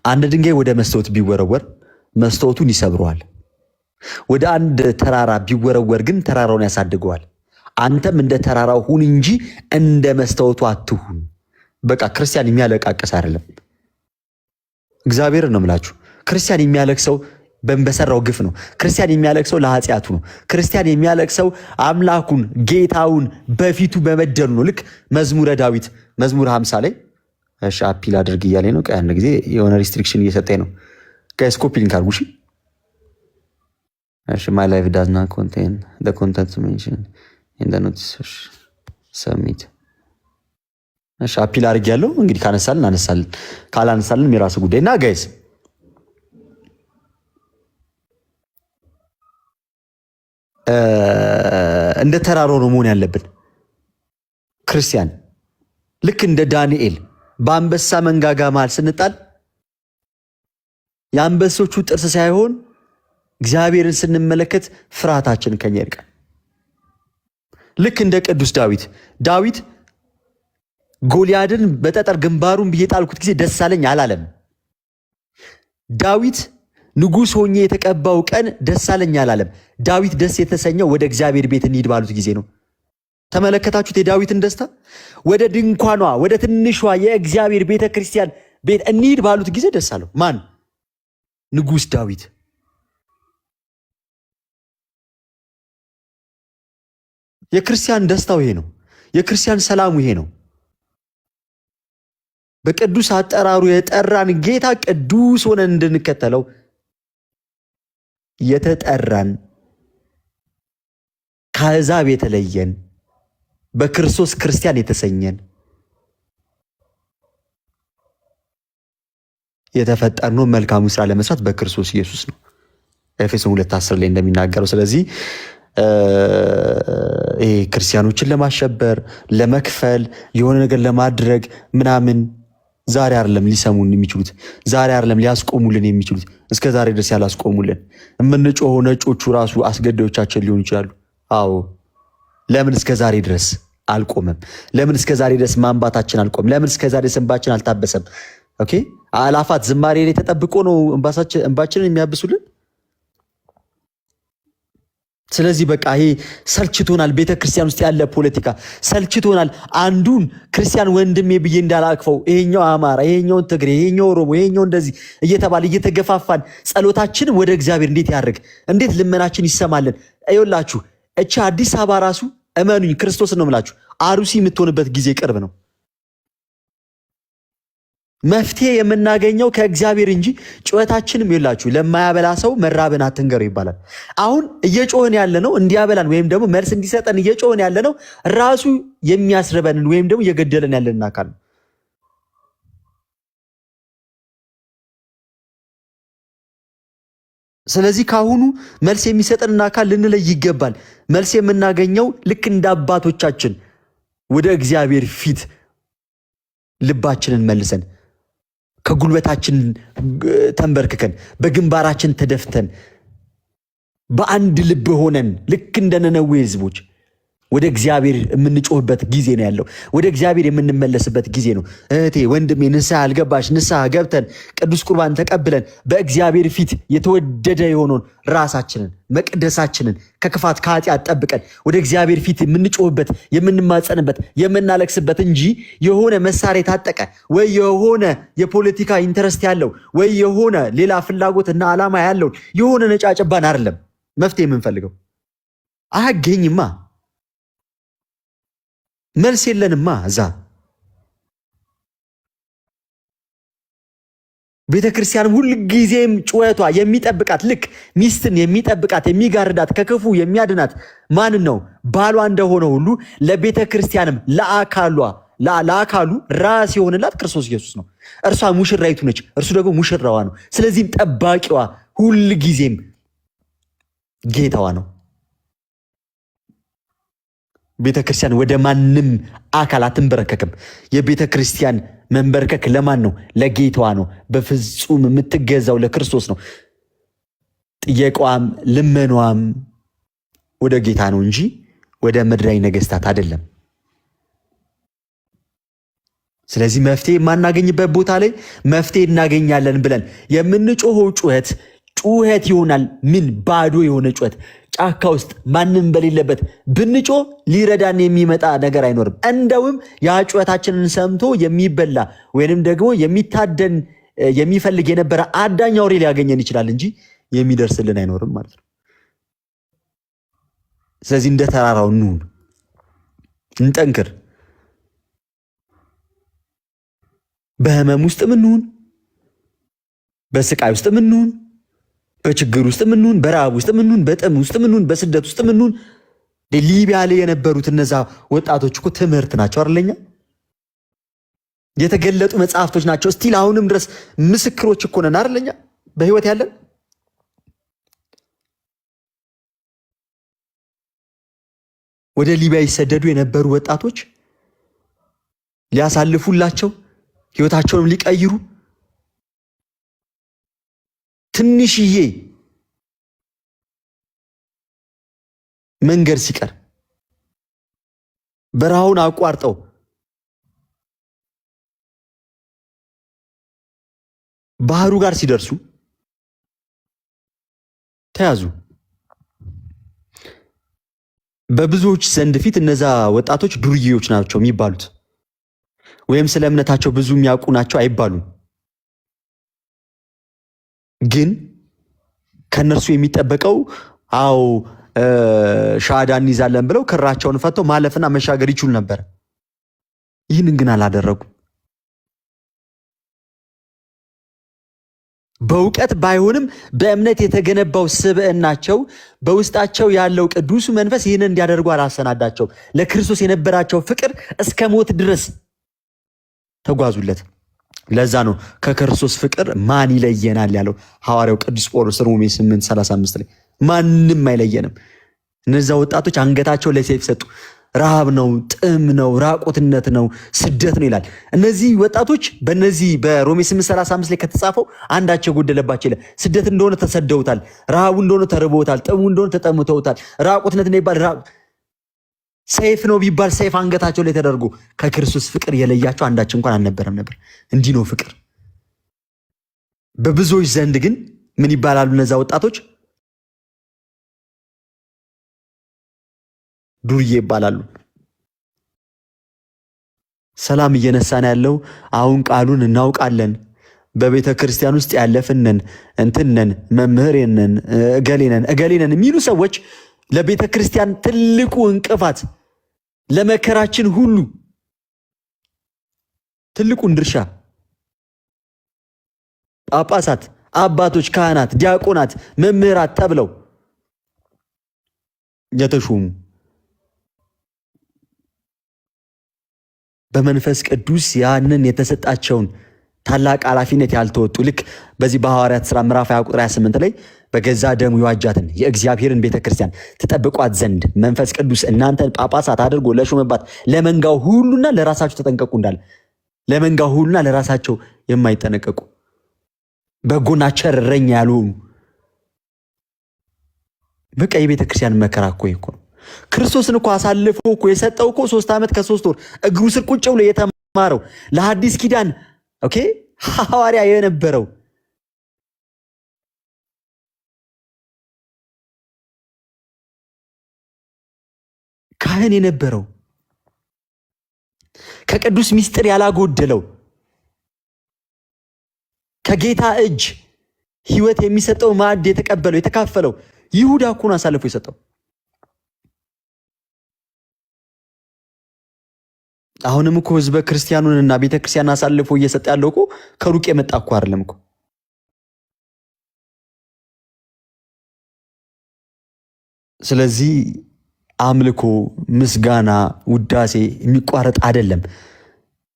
አንድ ድንጋይ ወደ መስታወት ቢወረወር መስታወቱን ይሰብረዋል። ወደ አንድ ተራራ ቢወረወር ግን ተራራውን ያሳድገዋል። አንተም እንደ ተራራው ሁን እንጂ እንደ መስታወቱ አትሁን። በቃ ክርስቲያን የሚያለቃቅስ አይደለም። እግዚአብሔርን ነው የምላችሁ። ክርስቲያን የሚያለቅሰው በሰራው ግፍ ነው። ክርስቲያን የሚያለቅሰው ለኃጢአቱ ነው። ክርስቲያን የሚያለቅሰው አምላኩን ጌታውን በፊቱ በመደሉ ነው። ልክ መዝሙረ ዳዊት መዝሙር 50 ላይ እሺ አፒል አድርግ እያለኝ ነው። አንድ ጊዜ የሆነ ሪስትሪክሽን እየሰጠኝ ነው። ጋይስ ኮፒ ሊንክ አድርጉ እሺ። እሺ my life does not contain the content mentioned in the notice submit። እሺ አፒል አድርግ ያለው እንግዲህ ካነሳልን አነሳልን፣ ካላነሳልን የራሱ ጉዳይ። እና ጋይስ እንደ ተራራው ነው መሆን ያለብን ክርስቲያን። ልክ እንደ ዳንኤል በአንበሳ መንጋጋ መሃል ስንጣል የአንበሶቹ ጥርስ ሳይሆን እግዚአብሔርን ስንመለከት ፍርሃታችን ከኛ ይርቃል። ልክ እንደ ቅዱስ ዳዊት ጎልያድን በጠጠር ግንባሩን ብዬ ጣልኩት ጊዜ ደስ አለኝ አላለም። ዳዊት ንጉሥ ሆኜ የተቀባው ቀን ደስ አለኝ አላለም። ዳዊት ደስ የተሰኘው ወደ እግዚአብሔር ቤት እንሂድ ባሉት ጊዜ ነው። ተመለከታችሁት የዳዊትን ደስታ? ወደ ድንኳኗ ወደ ትንሿ የእግዚአብሔር ቤተ ክርስቲያን ቤት እንሂድ ባሉት ጊዜ ደስ አለው። ማን? ንጉሥ ዳዊት። የክርስቲያን ደስታው ይሄ ነው። የክርስቲያን ሰላሙ ይሄ ነው። በቅዱስ አጠራሩ የጠራን ጌታ ቅዱስ ሆነን እንድንከተለው የተጠራን ከአሕዛብ የተለየን በክርስቶስ ክርስቲያን የተሰኘን የተፈጠርነው መልካሙ ስራ ለመስራት በክርስቶስ ኢየሱስ ነው። ኤፌሶን 2:10 ላይ እንደሚናገረው። ስለዚህ ክርስቲያኖችን ለማሸበር ለመክፈል የሆነ ነገር ለማድረግ ምናምን ዛሬ አይደለም ሊሰሙን የሚችሉት፣ ዛሬ አይደለም ሊያስቆሙልን የሚችሉት። እስከ ዛሬ ድረስ ያላስቆሙልን የምንጮኸው ነጮቹ ራሱ አስገዳዮቻችን ሊሆኑ ይችላሉ። አዎ ለምን እስከ ዛሬ ድረስ አልቆመም? ለምን እስከ ዛሬ ድረስ ማንባታችን አልቆመም? ለምን እስከ ዛሬ እንባችን አልታበሰም? ኦኬ አላፋት ዝማሬ ላይ ተጠብቆ ነው እንባችንን የሚያብሱልን። ስለዚህ በቃ ይሄ ሰልችቶናል። ቤተ ክርስቲያን ውስጥ ያለ ፖለቲካ ሰልችቶናል። አንዱን ክርስቲያን ወንድሜ ብዬ እንዳላቅፈው ይሄኛው አማራ፣ ይሄኛው ትግሬ፣ ይሄኛው ኦሮሞ፣ ይሄኛው እንደዚህ እየተባለ እየተገፋፋን ጸሎታችን ወደ እግዚአብሔር እንዴት ያድርግ? እንዴት ልመናችን ይሰማልን? አይውላችሁ እቺ አዲስ አበባ ራሱ እመኑኝ ክርስቶስ ነው የምላችሁ አሩሲ የምትሆንበት ጊዜ ቅርብ ነው። መፍትሄ የምናገኘው ከእግዚአብሔር እንጂ ጩኸታችንም ይላችሁ ለማያበላ ሰው መራብን አትንገሩ ይባላል። አሁን እየጮህን ያለነው እንዲያበላን ወይም ደግሞ መልስ እንዲሰጠን እየጮህን ያለነው ራሱ የሚያስርበንን ወይም ደግሞ እየገደለን ያለንን አካል ነው። ስለዚህ ካሁኑ መልስ የሚሰጠንን አካል ልንለይ ይገባል። መልስ የምናገኘው ልክ እንደ አባቶቻችን ወደ እግዚአብሔር ፊት ልባችንን መልሰን ከጉልበታችን ተንበርክከን በግንባራችን ተደፍተን በአንድ ልብ ሆነን ልክ እንደ ነነዌ ሕዝቦች ወደ እግዚአብሔር የምንጮህበት ጊዜ ነው ያለው። ወደ እግዚአብሔር የምንመለስበት ጊዜ ነው። እህቴ ወንድሜ፣ ንስሐ አልገባሽ? ንስሐ ገብተን ቅዱስ ቁርባን ተቀብለን በእግዚአብሔር ፊት የተወደደ የሆነውን ራሳችንን መቅደሳችንን ከክፋት ከኃጢአት ጠብቀን ወደ እግዚአብሔር ፊት የምንጮህበት የምንማጸንበት የምናለቅስበት እንጂ የሆነ መሳሪያ የታጠቀ ወይ የሆነ የፖለቲካ ኢንተረስት ያለው ወይ የሆነ ሌላ ፍላጎትና ዓላማ ያለው የሆነ ነጫጭባን አይደለም መፍትሄ የምንፈልገው። አያገኝማ፣ መልስ የለንማ። እዛ ቤተ ክርስቲያንም ሁል ጊዜም ጩኸቷ የሚጠብቃት ልክ ሚስትን የሚጠብቃት የሚጋርዳት ከክፉ የሚያድናት ማንን ነው? ባሏ እንደሆነ ሁሉ ለቤተ ክርስቲያንም ለአካሉ ራስ የሆነላት ክርስቶስ ኢየሱስ ነው። እርሷ ሙሽራይቱ ነች፣ እርሱ ደግሞ ሙሽራዋ ነው። ስለዚህም ጠባቂዋ ሁል ጊዜም ጌታዋ ነው። ቤተ ክርስቲያን ወደ ማንም አካል አትንበረከክም። የቤተ ክርስቲያን መንበርከክ ለማን ነው? ለጌታዋ ነው። በፍጹም የምትገዛው ለክርስቶስ ነው። ጥየቃዋም ልመኗም ወደ ጌታ ነው እንጂ ወደ ምድራዊ ነገስታት አይደለም። ስለዚህ መፍትሄ የማናገኝበት ቦታ ላይ መፍትሄ እናገኛለን ብለን የምንጮኸው ጩኸት ይሆናል። ምን ባዶ የሆነ ጩኸት ጫካ ውስጥ ማንም በሌለበት ብንጮ ሊረዳን የሚመጣ ነገር አይኖርም። እንደውም ያ ጩኸታችንን ሰምቶ የሚበላ ወይንም ደግሞ የሚታደን የሚፈልግ የነበረ አዳኝ አውሬ ሊያገኘን ይችላል እንጂ የሚደርስልን አይኖርም ማለት ነው። ስለዚህ እንደ ተራራው እንጠንክር። በህመም ውስጥ ምንሁን፣ በስቃይ ውስጥ ምንሁን፣ በችግር ውስጥ ምንሁን፣ በረሃብ ውስጥ ምንሁን፣ በጥም ውስጥ ምንሁን፣ በስደት ውስጥ ምንሁን። ሊቢያ ላይ የነበሩት እነዛ ወጣቶች እኮ ትምህርት ናቸው አይደለኛ? የተገለጡ መጽሐፍቶች ናቸው። ስቲል አሁንም ድረስ ምስክሮች እኮ ነን አይደለኛ? በህይወት ያለን ወደ ሊቢያ ይሰደዱ የነበሩ ወጣቶች ሊያሳልፉላቸው ህይወታቸውንም ሊቀይሩ ትንሽዬ መንገድ ሲቀር በረሃውን አቋርጠው ባህሩ ጋር ሲደርሱ ተያዙ። በብዙዎች ዘንድ ፊት እነዛ ወጣቶች ዱርዬዎች ናቸው የሚባሉት ወይም ስለ እምነታቸው ብዙ የሚያውቁ ናቸው አይባሉም። ግን ከነርሱ የሚጠበቀው ሻሃዳ እንይዛለን ብለው ክራቸውን ፈተው ማለፍና መሻገር ይችሉ ነበር። ይህንን ግን አላደረጉም። በእውቀት ባይሆንም በእምነት የተገነባው ስብዕናቸው በውስጣቸው ያለው ቅዱሱ መንፈስ ይህንን እንዲያደርጉ አላሰናዳቸው። ለክርስቶስ የነበራቸው ፍቅር እስከ ሞት ድረስ ተጓዙለት። ለዛ ነው ከክርስቶስ ፍቅር ማን ይለየናል ያለው ሐዋርያው ቅዱስ ጳውሎስ ሮሜ 8:35 ላይ ማንም አይለየንም። እነዛ ወጣቶች አንገታቸው ለሰይፍ ሰጡ። ረሃብ ነው፣ ጥም ነው፣ ራቆትነት ነው፣ ስደት ነው ይላል። እነዚህ ወጣቶች በእነዚህ በሮሜ 8:35 ላይ ከተጻፈው አንዳቸው ጎደለባቸው ይላል። ስደት እንደሆነ ተሰደውታል፣ ረሃቡ እንደሆነ ተርበውታል፣ ጥሙ እንደሆነ ተጠምተውታል፣ ራቆትነት ነው ይባል ሰይፍ ነው ቢባል ሰይፍ አንገታቸው ላይ ተደርጎ ከክርስቶስ ፍቅር የለያቸው አንዳች እንኳን አልነበረም ነበር። እንዲህ ነው ፍቅር። በብዙዎች ዘንድ ግን ምን ይባላሉ እነዛ ወጣቶች? ዱርዬ ይባላሉ። ሰላም እየነሳን ያለው አሁን ቃሉን እናውቃለን፣ በቤተ ክርስቲያን ውስጥ ያለፍነን እንትነን መምህርነን እገሌነን የሚሉ ሰዎች ለቤተ ክርስቲያን ትልቁ እንቅፋት ለመከራችን ሁሉ ትልቁን ድርሻ ጳጳሳት፣ አባቶች፣ ካህናት፣ ዲያቆናት፣ መምህራት ተብለው የተሾሙ በመንፈስ ቅዱስ ያንን የተሰጣቸውን ታላቅ ኃላፊነት ያልተወጡ ልክ በዚህ በሐዋርያት ሥራ ምዕራፍ 20 ቁጥር 28 ላይ በገዛ ደሙ የዋጃትን የእግዚአብሔርን ቤተክርስቲያን ትጠብቋት ዘንድ መንፈስ ቅዱስ እናንተን ጳጳሳት አድርጎ ለሾመባት ለመንጋው ሁሉና ለራሳቸው ተጠንቀቁ እንዳለ ለመንጋው ሁሉና ለራሳቸው የማይጠነቀቁ በጎና ቸር እረኛ ያልሆኑ በቃ የቤተክርስቲያን መከራ እኮ ነው። ክርስቶስን እኮ አሳልፎ እኮ የሰጠው እኮ 3 ዓመት ከ3 ወር እግሩ ስር ቁጭ ብሎ የተማረው ለሐዲስ ኪዳን ኦኬ ሐዋርያ የነበረው ካህን የነበረው ከቅዱስ ምስጢር ያላጎደለው ከጌታ እጅ ሕይወት የሚሰጠው ማዕድ የተቀበለው የተካፈለው ይሁዳ እኮ ነው አሳልፎ የሰጠው። አሁንም እኮ ህዝበ ክርስቲያኑንና ቤተክርስቲያን አሳልፎ እየሰጠ ያለው እኮ ከሩቅ የመጣ እኮ አይደለም እኮ። ስለዚህ አምልኮ፣ ምስጋና፣ ውዳሴ የሚቋረጥ አይደለም።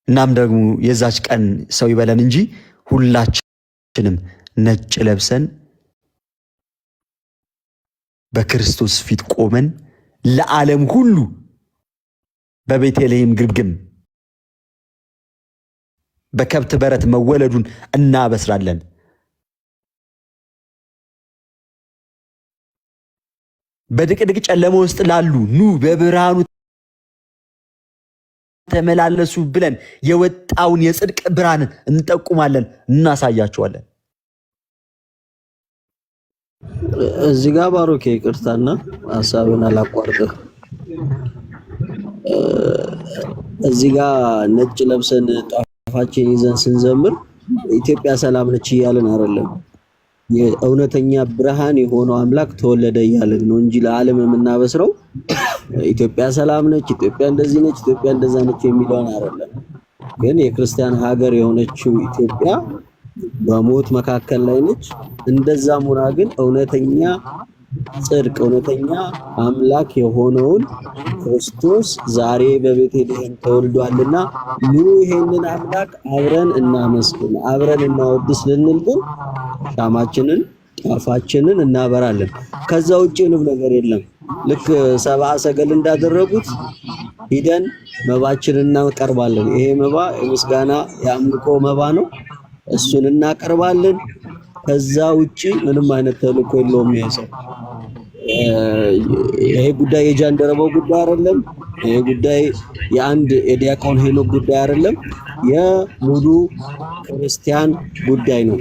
እናም ደግሞ የዛች ቀን ሰው ይበለን እንጂ ሁላችንም ነጭ ለብሰን በክርስቶስ ፊት ቆመን ለዓለም ሁሉ በቤተልሔም ግርግም በከብት በረት መወለዱን እናበስራለን። በድቅድቅ ጨለማ ውስጥ ላሉ ኑ በብርሃኑ ተመላለሱ ብለን የወጣውን የጽድቅ ብርሃንን እንጠቁማለን፣ እናሳያቸዋለን። እዚህ ጋር ባሮኬ ይቅርታና ሐሳብን አላቋርጥህ። እዚህ ጋር ነጭ ለብሰን ጣፋችን ይዘን ስንዘምር ኢትዮጵያ ሰላም ነች እያልን አይደለም። የእውነተኛ ብርሃን የሆነው አምላክ ተወለደ እያልን ነው እንጂ ለዓለም የምናበስረው ኢትዮጵያ ሰላም ነች፣ ኢትዮጵያ እንደዚህ ነች፣ ኢትዮጵያ እንደዛ ነች የሚለውን አይደለም። ግን የክርስቲያን ሀገር የሆነችው ኢትዮጵያ በሞት መካከል ላይ ነች። እንደዛም ሆና ግን እውነተኛ ጽድቅ እውነተኛ አምላክ የሆነውን ክርስቶስ ዛሬ በቤተልሔም ተወልዷልና ኑ ይሄንን አምላክ አብረን እናመስግን፣ አብረን እናወድስ ልንል ግን ሻማችንን ጣፋችንን እናበራለን። ከዛ ውጪ ምንም ነገር የለም። ልክ ሰብአ ሰገል እንዳደረጉት ሂደን መባችንን እናቀርባለን። ይሄ መባ የምስጋና የአምልኮ መባ ነው። እሱን እናቀርባለን። ከዛ ውጪ ምንም አይነት ተልእኮ የለውም። ይሄ ጉዳይ የጃንደረባው ጉዳይ አይደለም። ይሄ ጉዳይ የአንድ የዲያቆን ሄኖክ ጉዳይ አይደለም። የሙሉ ክርስቲያን ጉዳይ ነው።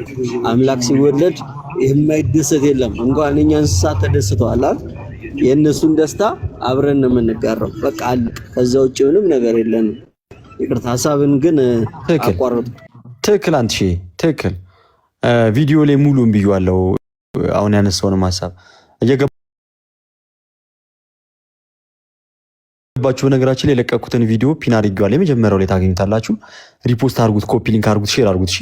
አምላክ ሲወለድ የማይደሰት የለም። እንኳን እኛ እንስሳት ተደስተዋል። የእነሱን ደስታ አብረን ነው የምንጋራው። በቃ አለቀ። ከዛ ውጪ ምንም ነገር የለንም። ይቅርታ ሐሳብን ግን አቋረጡ። ትክክል አንቺ ትክክል። ቪዲዮ ላይ ሙሉን ብያለሁ። አሁን ያነሳውን ሐሳብ እየገባችሁ ነገራችን ላይ የለቀኩትን ቪዲዮ ፒን አድርጌዋለሁ። የመጀመሪያው ላይ ታገኙታላችሁ። ሪፖስት አድርጉት፣ ኮፒ ሊንክ አድርጉት፣ ሼር አድርጉት። እሺ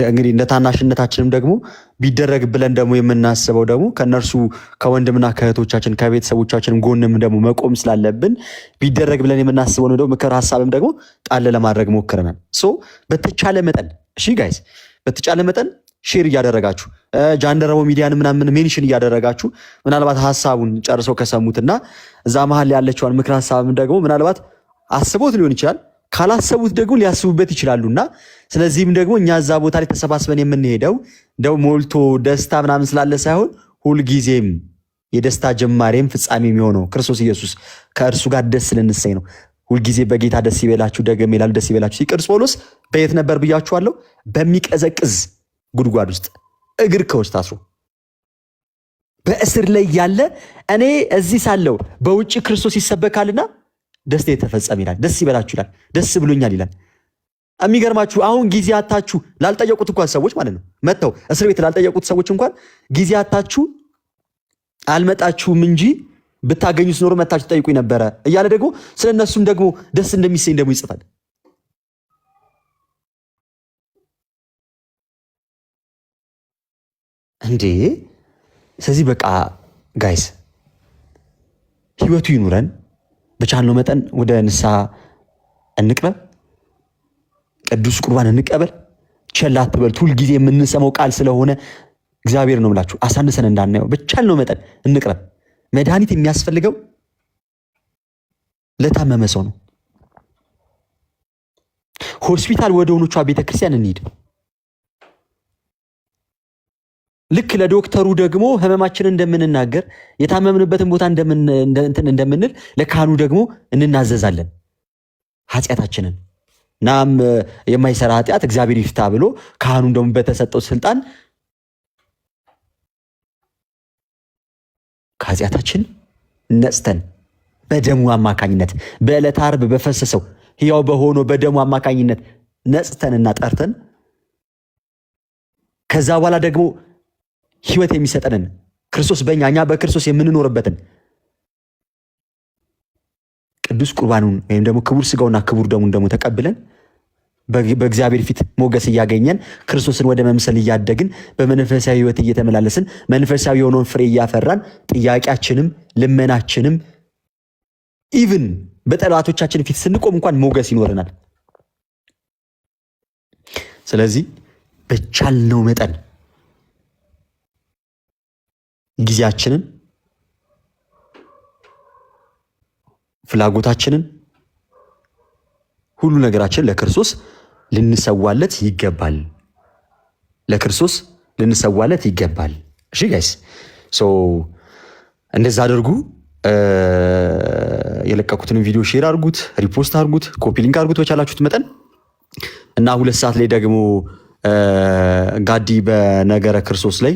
እንግዲህ እንደ ታናሽነታችንም ደግሞ ቢደረግ ብለን ደግሞ የምናስበው ደግሞ ከነርሱ ከወንድምና ከእህቶቻችን ከቤተሰቦቻችን ጎንም ደግሞ መቆም ስላለብን ቢደረግ ብለን የምናስበው ነው። ምክር ሐሳብም ደግሞ ጣል ለማድረግ ሞክረናል። በተቻለ መጠን እሺ ጋይስ፣ በተቻለ መጠን ሼር እያደረጋችሁ ጃንደረባው ሚዲያን ምናምን ሜንሽን እያደረጋችሁ ምናልባት ሐሳቡን ጨርሰው ከሰሙትና እዛ መሀል ያለችዋን ምክር ሐሳብም ደግሞ ምናልባት አስቦት ሊሆን ይችላል፣ ካላሰቡት ደግሞ ሊያስቡበት ይችላሉና ስለዚህም ደግሞ እኛ እዛ ቦታ ላይ ተሰባስበን የምንሄደው እንደው ሞልቶ ደስታ ምናምን ስላለ ሳይሆን ሁልጊዜም የደስታ ጀማሬም ፍጻሜ የሚሆነው ክርስቶስ ኢየሱስ ከእርሱ ጋር ደስ ልንሰኝ ነው። ሁልጊዜ በጌታ ደስ ይበላችሁ፣ ደግሜ ይላል ደስ ይበላችሁ። ቅዱስ ጳውሎስ በየት ነበር ብያችኋለሁ? በሚቀዘቅዝ ጉድጓድ ውስጥ እግር ከውስጥ ታስሮ በእስር ላይ ያለ እኔ እዚህ ሳለው በውጭ ክርስቶስ ይሰበካልና ደስታ የተፈጸመ ይላል። ደስ ይበላችሁ ይላል። ደስ ብሎኛል ይላል። የሚገርማችሁ አሁን ጊዜ አታችሁ ላልጠየቁት እንኳን ሰዎች ማለት ነው መጥተው እስር ቤት ላልጠየቁት ሰዎች እንኳን ጊዜ አታችሁ አልመጣችሁም እንጂ ብታገኙት ኖሮ መታችሁ ጠይቁኝ ነበረ እያለ ደግሞ ስለነሱም ደግሞ ደስ እንደሚሰኝ ደግሞ ይጽፋል። እንዴ። ስለዚህ በቃ ጋይስ ህይወቱ ይኑረን። በቻልነው መጠን ወደ ንስሐ እንቅረብ፣ ቅዱስ ቁርባን እንቀበል። ቸል አትበሉት። ሁልጊዜ የምንሰማው ቃል ስለሆነ እግዚአብሔር ነው ብላችሁ አሳንሰን እንዳናየው በቻልነው መጠን እንቅረብ። መድኃኒት የሚያስፈልገው ለታመመ ሰው ነው። ሆስፒታል ወደ ሆኖቿ ቤተክርስቲያን እንሂድ። ልክ ለዶክተሩ ደግሞ ህመማችንን እንደምንናገር የታመምንበትን ቦታ እንደምንል ለካህኑ ደግሞ እንናዘዛለን ኃጢአታችንን። ናም የማይሰራ ኃጢአት እግዚአብሔር ይፍታ ብሎ ካህኑ ደግሞ በተሰጠው ስልጣን ከኃጢአታችን ነጽተን በደሙ አማካኝነት በዕለተ ዓርብ በፈሰሰው ሕያው በሆነው በደሙ አማካኝነት ነጽተንና ጠርተን ከዛ በኋላ ደግሞ ህይወት የሚሰጠንን ክርስቶስ በእኛ እኛ በክርስቶስ የምንኖርበትን ቅዱስ ቁርባኑን ወይም ደግሞ ክቡር ስጋውና ክቡር ደሙን ደግሞ ተቀብለን በእግዚአብሔር ፊት ሞገስ እያገኘን ክርስቶስን ወደ መምሰል እያደግን በመንፈሳዊ ህይወት እየተመላለስን መንፈሳዊ የሆነውን ፍሬ እያፈራን ጥያቄያችንም ልመናችንም ኢቭን በጠላቶቻችን ፊት ስንቆም እንኳን ሞገስ ይኖረናል። ስለዚህ በቻልነው መጠን ጊዜያችንን ፍላጎታችንን ሁሉ ነገራችን ለክርስቶስ ልንሰዋለት ይገባል። ለክርስቶስ ልንሰዋለት ይገባል። እሺ ጋይስ እንደዛ አድርጉ። የለቀቁትን ቪዲዮ ሼር አድርጉት፣ ሪፖስት አድርጉት፣ ኮፒ ሊንክ አድርጉት በቻላችሁት መጠን እና 2 ሰዓት ላይ ደግሞ ጋዲ በነገረ ክርስቶስ ላይ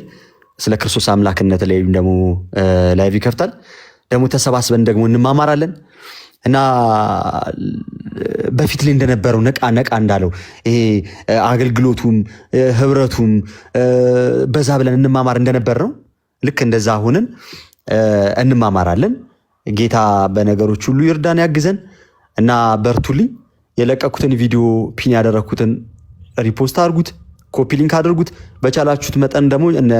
ስለ ክርስቶስ አምላክነት ላይ ደግሞ ላይቭ ይከፍታል። ደግሞ ተሰባስበን ደግሞ እንማማራለን እና በፊት ላይ እንደነበረው ነቃ እንዳለው ይሄ አገልግሎቱም ህብረቱም በዛ ብለን እንማማር እንደነበር ነው። ልክ እንደዛ ሆነን እንማማራለን። ጌታ በነገሮች ሁሉ ይርዳን ያግዘን እና በርቱልኝ። የለቀኩትን ቪዲዮ ፒን ያደረኩትን ሪፖስት አድርጉት፣ ኮፒ ሊንክ አድርጉት። በቻላችሁት መጠን ደግሞ እነ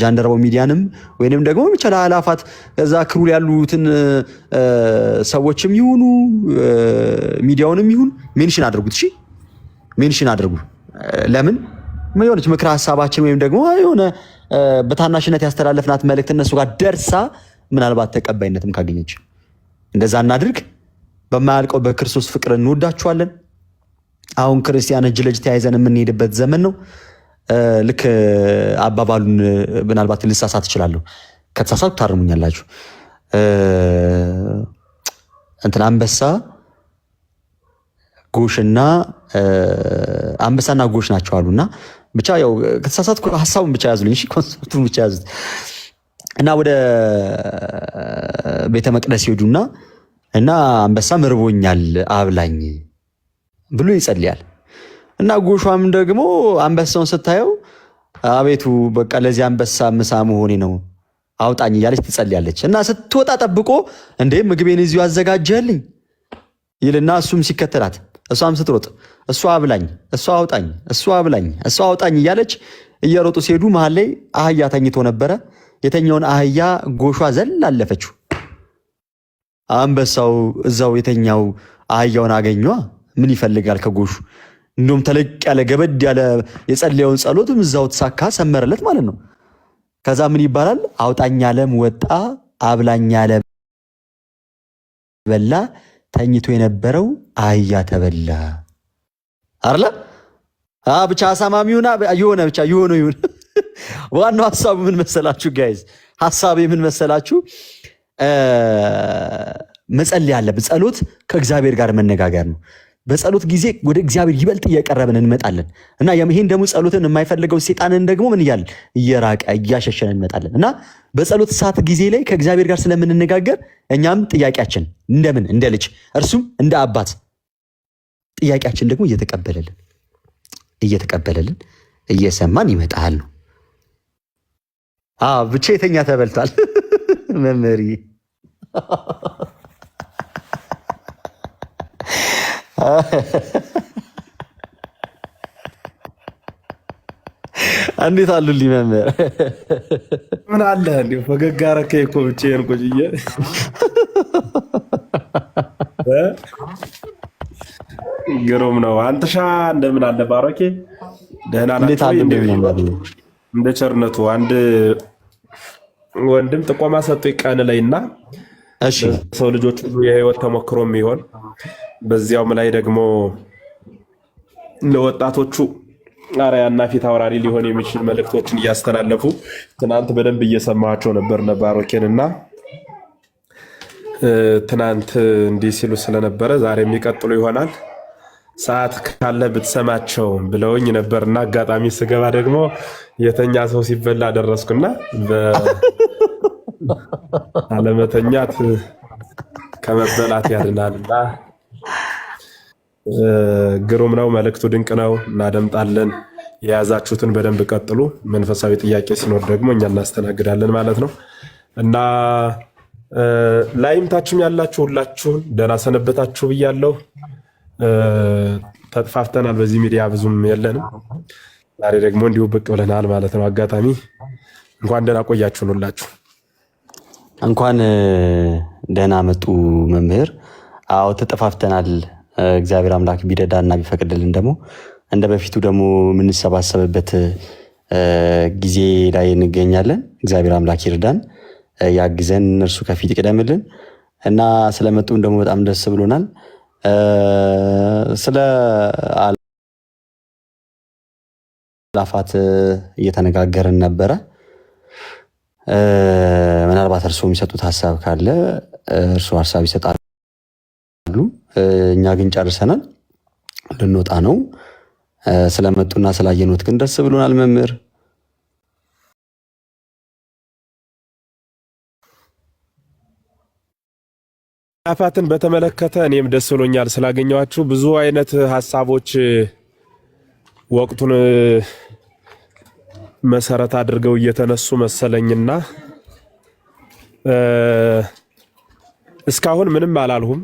ጃንደረባው ሚዲያንም ወይንም ደግሞ ብቻ አላፋት ከዛ ክሩል ያሉትን ሰዎችም ይሁኑ ሚዲያውንም ይሁን ሜንሽን አድርጉት። እሺ ሜንሽን አድርጉ። ለምን የሆነች ምክረ ሐሳባችን ወይም ደግሞ የሆነ በታናሽነት ያስተላለፍናት መልእክት እነሱ ጋር ደርሳ ምናልባት ተቀባይነትም ካገኘች እንደዛ እናድርግ። በማያልቀው በክርስቶስ ፍቅር እንወዳችኋለን። አሁን ክርስቲያን እጅ ለእጅ ተያይዘን የምንሄድበት ዘመን ነው። ልክ አባባሉን ምናልባት ልሳሳት እችላለሁ። ከተሳሳትኩ ታርሙኛላችሁ። እንትን አንበሳና ጎሽ ናቸው አሉና ብቻ ያው ከተሳሳትኩ ሐሳቡን ብቻ ያዙልኝ። እሺ ኮንሰፕቱን ብቻ ያዙት እና ወደ ቤተ መቅደስ ይሄዱና እና አንበሳ ምርቦኛል አብላኝ ብሎ ይጸልያል። እና ጎሿም ደግሞ አንበሳውን ስታየው አቤቱ በቃ ለዚህ አንበሳ ምሳ መሆኔ ነው አውጣኝ እያለች ትጸልያለች። እና ስትወጣ ጠብቆ እንዴ ምግቤን እዚሁ አዘጋጀህልኝ ይልና እሱም ሲከተላት እሷም ስትሮጥ እሷ አብላኝ፣ እሷ አውጣኝ፣ እሷ አብላኝ፣ እሷ አውጣኝ እያለች እየሮጡ ሲሄዱ መሃል ላይ አህያ ተኝቶ ነበረ። የተኛውን አህያ ጎሿ ዘላለፈችው። አንበሳው እዛው የተኛው አህያውን አገኘ። ምን ይፈልጋል ከጎሹ? እንደውም ተለቅ ያለ ገበድ ያለ የጸለየውን ጸሎትም እዛው ተሳካ ሰመረለት ማለት ነው። ከዛ ምን ይባላል? አውጣኝ አለም ወጣ፣ አብላኝ አለ በላ፣ ተኝቶ የነበረው አህያ ተበላ። አርለ ብቻ አሳማሚውና የሆነ ብቻ ይሁን ዋናው ሐሳቡ ምን መሰላችሁ ጋይዝ? ሐሳቤ ምን መሰላችሁ? መጸለይ ያለብን ጸሎት ከእግዚአብሔር ጋር መነጋገር ነው። በጸሎት ጊዜ ወደ እግዚአብሔር ይበልጥ እየቀረብን እንመጣለን እና ይሄን ደግሞ ጸሎትን የማይፈልገው ሰይጣንን ደግሞ ምን እያለ እየራቀ እያሸሸን እንመጣለን እና በጸሎት ሰዓት ጊዜ ላይ ከእግዚአብሔር ጋር ስለምንነጋገር እኛም ጥያቄያችን እንደምን እንደ ልጅ እርሱም እንደ አባት ጥያቄያችን ደግሞ እየተቀበለልን እየሰማን ይመጣል ነው። ብቻ የተኛ ተበልቷል መመሪ እንዴት አሉልኝ መምህር? ምን አለ እንዴ ፈገግ አደረከኝ እኮ ብቻዬን ቁጭ ብዬ ግሩም ነው። አንተሻ እንደምን አለ ባሮኬ? ደህና ናችሁ? እንደ ቸርነቱ አንድ ወንድም ጥቆማ ሰጥቶኝ ቀን ላይና እሺ ሰው ልጆች ሁሉ የህይወት ተሞክሮ የሚሆን በዚያውም ላይ ደግሞ ለወጣቶቹ አርአያና ፊት አውራሪ ሊሆን የሚችል መልእክቶችን እያስተላለፉ ትናንት በደንብ እየሰማቸው ነበር ባሮኬንና ትናንት እንዲህ ሲሉ ስለነበረ ዛሬ የሚቀጥሉ ይሆናል። ሰዓት ካለ ብትሰማቸው ብለውኝ ነበርና አጋጣሚ ስገባ ደግሞ የተኛ ሰው ሲበላ ደረስኩና አለመተኛት ከመበላት ያድናልና ግሩም ነው። መልእክቱ ድንቅ ነው። እናደምጣለን። የያዛችሁትን በደንብ ቀጥሉ። መንፈሳዊ ጥያቄ ሲኖር ደግሞ እኛ እናስተናግዳለን ማለት ነው እና ላይም ታችም ያላችሁ ሁላችሁን ደህና ሰነበታችሁ ብያለሁ። ተጥፋፍተናል። በዚህ ሚዲያ ብዙም የለንም። ዛሬ ደግሞ እንዲሁ ብቅ ብለናል ማለት ነው። አጋጣሚ እንኳን ደህና ቆያችሁን ሁላችሁ። እንኳን ደህና መጡ መምህር። አዎ ተጠፋፍተናል። እግዚአብሔር አምላክ ቢረዳና ቢፈቅድልን ደግሞ እንደ በፊቱ ደግሞ የምንሰባሰብበት ጊዜ ላይ እንገኛለን። እግዚአብሔር አምላክ ይርዳን፣ ያግዘን፣ እርሱ ከፊት ይቅደምልን እና ስለመጡም ደግሞ በጣም ደስ ብሎናል። ስለ አላፋት እየተነጋገርን ነበረ። ምናልባት እርሱ የሚሰጡት ሀሳብ ካለ እርሱ ሀሳብ ይሰጣሉ። እኛ ግን ጨርሰናል፣ ልንወጣ ነው። ስለመጡና ስላየኑት ግን ደስ ብሎናል መምህር። አላፋትን በተመለከተ እኔም ደስ ብሎኛል ስላገኘኋችሁ። ብዙ አይነት ሀሳቦች ወቅቱን መሰረት አድርገው እየተነሱ መሰለኝና እስካሁን ምንም አላልሁም።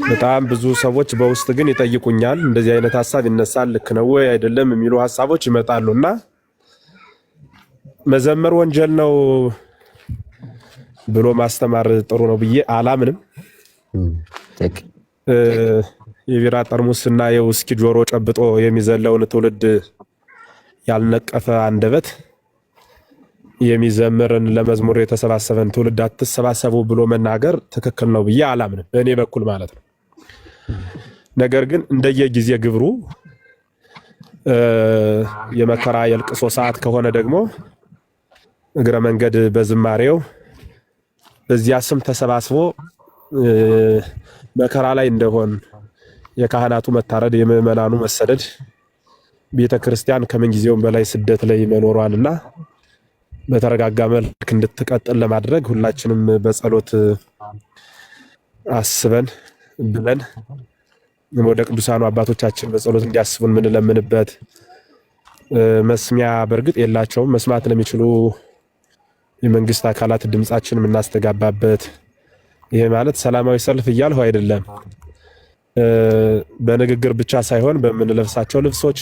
በጣም ብዙ ሰዎች በውስጥ ግን ይጠይቁኛል። እንደዚህ አይነት ሀሳብ ይነሳል፣ ልክ ነው ወይ አይደለም የሚሉ ሀሳቦች ይመጣሉና መዘመር ወንጀል ነው ብሎ ማስተማር ጥሩ ነው ብዬ አላምንም። የቢራ ጠርሙስና የውስኪ ጆሮ ጨብጦ የሚዘለውን ትውልድ ያልነቀፈ አንደበት የሚዘምርን ለመዝሙር የተሰባሰበን ትውልድ አትሰባሰቡ ብሎ መናገር ትክክል ነው ብዬ አላምንም፣ በእኔ በኩል ማለት ነው። ነገር ግን እንደየጊዜ ግብሩ የመከራ የልቅሶ ሰዓት ከሆነ ደግሞ እግረ መንገድ በዝማሬው በዚያ ስም ተሰባስቦ መከራ ላይ እንደሆን የካህናቱ መታረድ፣ የምዕመናኑ መሰደድ፣ ቤተ ክርስቲያን ከምን ጊዜውም በላይ ስደት ላይ መኖሯንና በተረጋጋ መልክ እንድትቀጥል ለማድረግ ሁላችንም በጸሎት አስበን ብለን ወደ ቅዱሳኑ አባቶቻችን በጸሎት እንዲያስቡን ምንለምንበት መስሚያ በእርግጥ የላቸውም። መስማት ለሚችሉ የመንግስት አካላት ድምጻችን የምናስተጋባበት። ይሄ ማለት ሰላማዊ ሰልፍ እያልሁ አይደለም። በንግግር ብቻ ሳይሆን በምንለብሳቸው ልብሶች፣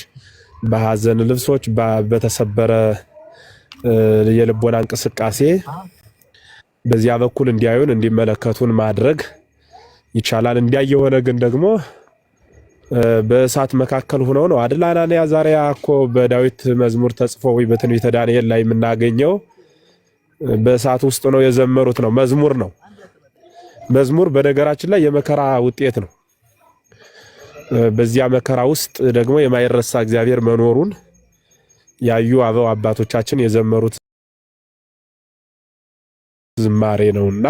በሀዘን ልብሶች፣ በተሰበረ የልቦና እንቅስቃሴ በዚያ በኩል እንዲያዩን እንዲመለከቱን ማድረግ ይቻላል። እንዲያ የሆነ ግን ደግሞ በእሳት መካከል ሆነው ነው አይደል? አናንያ አዛርያ እኮ በዳዊት መዝሙር ተጽፎ ወይ በትንቢተ ዳንኤል ላይ የምናገኘው በእሳት ውስጥ ነው የዘመሩት ነው። መዝሙር ነው። መዝሙር በነገራችን ላይ የመከራ ውጤት ነው። በዚያ መከራ ውስጥ ደግሞ የማይረሳ እግዚአብሔር መኖሩን ያዩ አበው አባቶቻችን የዘመሩት ዝማሬ ነውና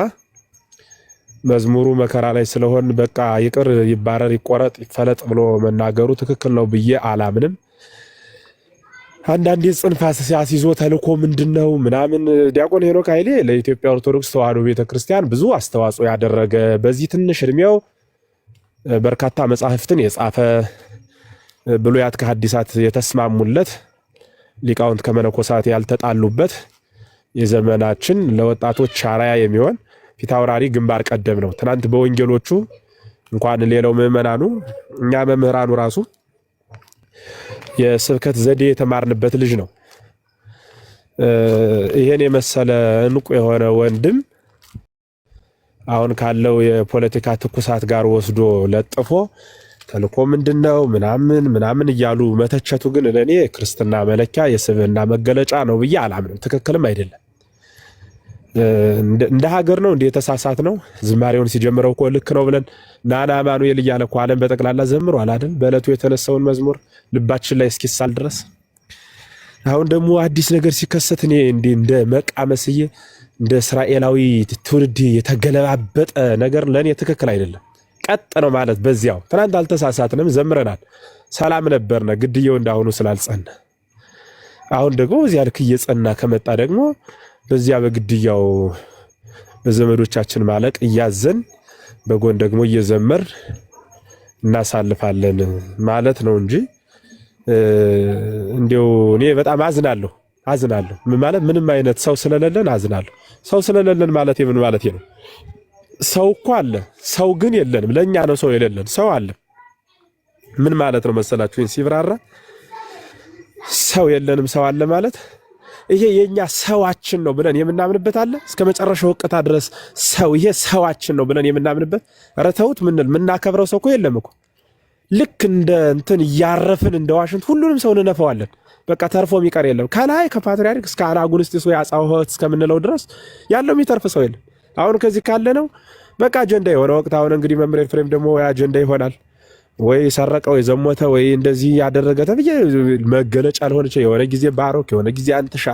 መዝሙሩ መከራ ላይ ስለሆን በቃ ይቅር ይባረር ይቆረጥ ይፈለጥ ብሎ መናገሩ ትክክል ነው ብዬ አላምንም። አንዳንዴ ጽንፍ ሲያስይዞ ተልኮ ምንድነው ምናምን ዲያቆን ሄኖክ ኃይሌ ለኢትዮጵያ ኦርቶዶክስ ተዋሕዶ ቤተክርስቲያን ብዙ አስተዋጽኦ ያደረገ በዚህ ትንሽ እድሜው በርካታ መጻሕፍትን የጻፈ ብሉያት ከሐዲሳት የተስማሙለት ሊቃውንት ከመነኮሳት ያልተጣሉበት የዘመናችን ለወጣቶች አርአያ የሚሆን ፊታውራሪ ግንባር ቀደም ነው። ትናንት በወንጌሎቹ እንኳን ሌላው ምዕመናኑ እኛ መምህራኑ ራሱ የስብከት ዘዴ የተማርንበት ልጅ ነው። ይሄን የመሰለ እንቁ የሆነ ወንድም አሁን ካለው የፖለቲካ ትኩሳት ጋር ወስዶ ለጥፎ ተልኮ ምንድነው ምናምን እያሉ መተቸቱ ግን ለኔ ክርስትና መለኪያ የስብዕና መገለጫ ነው ብዬ አላምንም። ትክክልም አይደለም። እንደ ሀገር ነው እንደ የተሳሳት ነው። ዝማሬውን ሲጀምረው እኮ ልክ ነው ብለን ናና አማኑኤል እያለ እኮ ዓለም በጠቅላላ ዘምሯል አይደል? በዕለቱ የተነሳውን መዝሙር ልባችን ላይ እስኪሳል ድረስ። አሁን ደግሞ አዲስ ነገር ሲከሰት እኔ እንደ መቃመስዬ እንደ እስራኤላዊ ትውልድ የተገለባበጠ ነገር ለኔ ትክክል አይደለም። ቀጥ ነው ማለት በዚያው ትናንት አልተሳሳትንም፣ ዘምረናል፣ ሰላም ነበርነ ግድየው እንዳሁኑ ስላልጸና። አሁን ደግሞ እዚያ ልክ እየጸና ከመጣ ደግሞ በዚያ በግድያው በዘመዶቻችን ማለቅ እያዘን በጎን ደግሞ እየዘመር እናሳልፋለን ማለት ነው እንጂ እንዲያው እኔ በጣም አዝናለሁ ማለት ምንም አይነት ሰው ስለሌለን አዝናለሁ። ሰው ስለሌለን ማለት ምን ማለት ነው? ሰው እኮ አለ፣ ሰው ግን የለንም። ለኛ ነው ሰው የሌለን። ሰው አለ ምን ማለት ነው መሰላችሁ? ሲብራራ ሰው የለንም ሰው አለ ማለት ይሄ የኛ ሰዋችን ነው ብለን የምናምንበት አለ እስከ መጨረሻው ወቅታ ድረስ ሰው ይሄ ሰዋችን ነው ብለን የምናምንበት ረተውት ምናከብረው ሰው እኮ የለም እኮ። ልክ እንደ እንትን እያረፍን እንደ ዋሽንት ሁሉንም ሰው እንነፈዋለን። በቃ ተርፎ የሚቀር የለም። ከላይ ከፓትርያርክ እስከ አናጉንስጢስ ወይ አጻውዖት እስከምንለው ድረስ ያለው የሚተርፍ ሰው የለም። አሁን ከዚህ ካለ ነው በቃ አጀንዳ የሆነ ወቅት አሁን እንግዲህ መምህር ኤፍሬም ደግሞ ወይ አጀንዳ ይሆናል ወይ ሰረቀ ወይ ዘሞተ ወይ እንደዚህ ያደረገ ተብዬ መገለጫ አልሆነ የሆነ ጊዜ ባሮክ የሆነ ጊዜ አንተሻ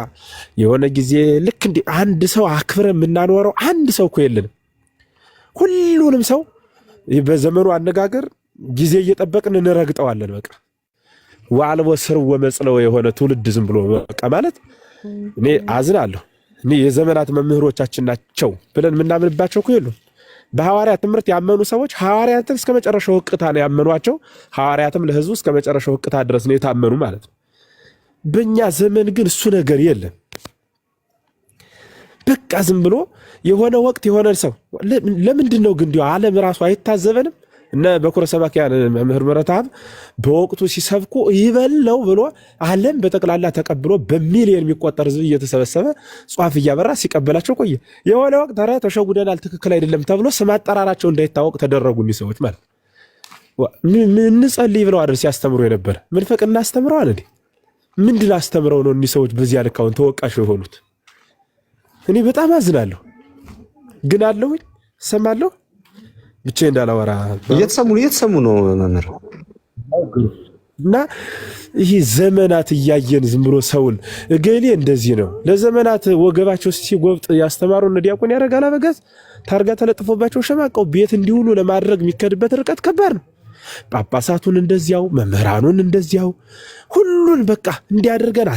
የሆነ ጊዜ ልክ እንደ አንድ ሰው አክብረ የምናኖረው አንድ ሰው እኮ የለንም። ሁሉንም ሰው በዘመኑ አነጋገር ጊዜ እየጠበቅን እንረግጠዋለን። በቃ ወአልቦ ስርወ መጽለው የሆነ ትውልድ ዝም ብሎ በቃ ማለት እኔ አዝናለሁ። እኔ የዘመናት መምህሮቻችን ናቸው ብለን የምናምንባቸው እኮ የሉም። በሐዋርያት ትምህርት ያመኑ ሰዎች ሐዋርያትን እስከ መጨረሻው ዕቅታ ነው ያመኗቸው። ሐዋርያትም ለሕዝቡ እስከ መጨረሻው ዕቅታ ድረስ ነው የታመኑ ማለት ነው። በእኛ ዘመን ግን እሱ ነገር የለም። በቃ ዝም ብሎ የሆነ ወቅት የሆነ ሰው ለምንድን ነው ግን እንዲያው ዓለም ራሱ አይታዘበንም? እነ በኩረ ሰባክያን መምህር ምረታብ በወቅቱ ሲሰብኩ ይበለው ብሎ ዓለም በጠቅላላ ተቀብሎ በሚሊዮን የሚቆጠር ሕዝብ እየተሰበሰበ ጧፍ እያበራ ሲቀበላቸው ቆየ። የሆነ ወቅት ኧረ ተሸጉደናል፣ ትክክል አይደለም ተብሎ ስም አጠራራቸው እንዳይታወቅ ተደረጉ። እኒህ ሰዎች ማለት እንጸልይ ብለው አይደል ሲያስተምሩ የነበረ ምንፍቅና አስተምረዋል እንዴ? ምንድን አስተምረው ነው እኒህ ሰዎች በዚያ ልክ አሁን ተወቃሽ የሆኑት? እኔ በጣም አዝናለሁ። ግን አለሁኝ እሰማለሁ ብቻ እንዳላወራ እየተሰሙ ነው መምህር። እና ይሄ ዘመናት እያየን ዝም ብሎ ሰውን እገሌ እንደዚህ ነው ለዘመናት ወገባቸው ሲጎብጥ ያስተማሩ እነ ዲያቆን ያረጋል አበጋዝ ታርጋ ተለጥፎባቸው ሸማቀው ቤት እንዲውሉ ለማድረግ የሚከድበት ርቀት ከባድ ነው። ጳጳሳቱን እንደዚያው መምህራኑን እንደዚያው ሁሉን በቃ እንዲያደርገን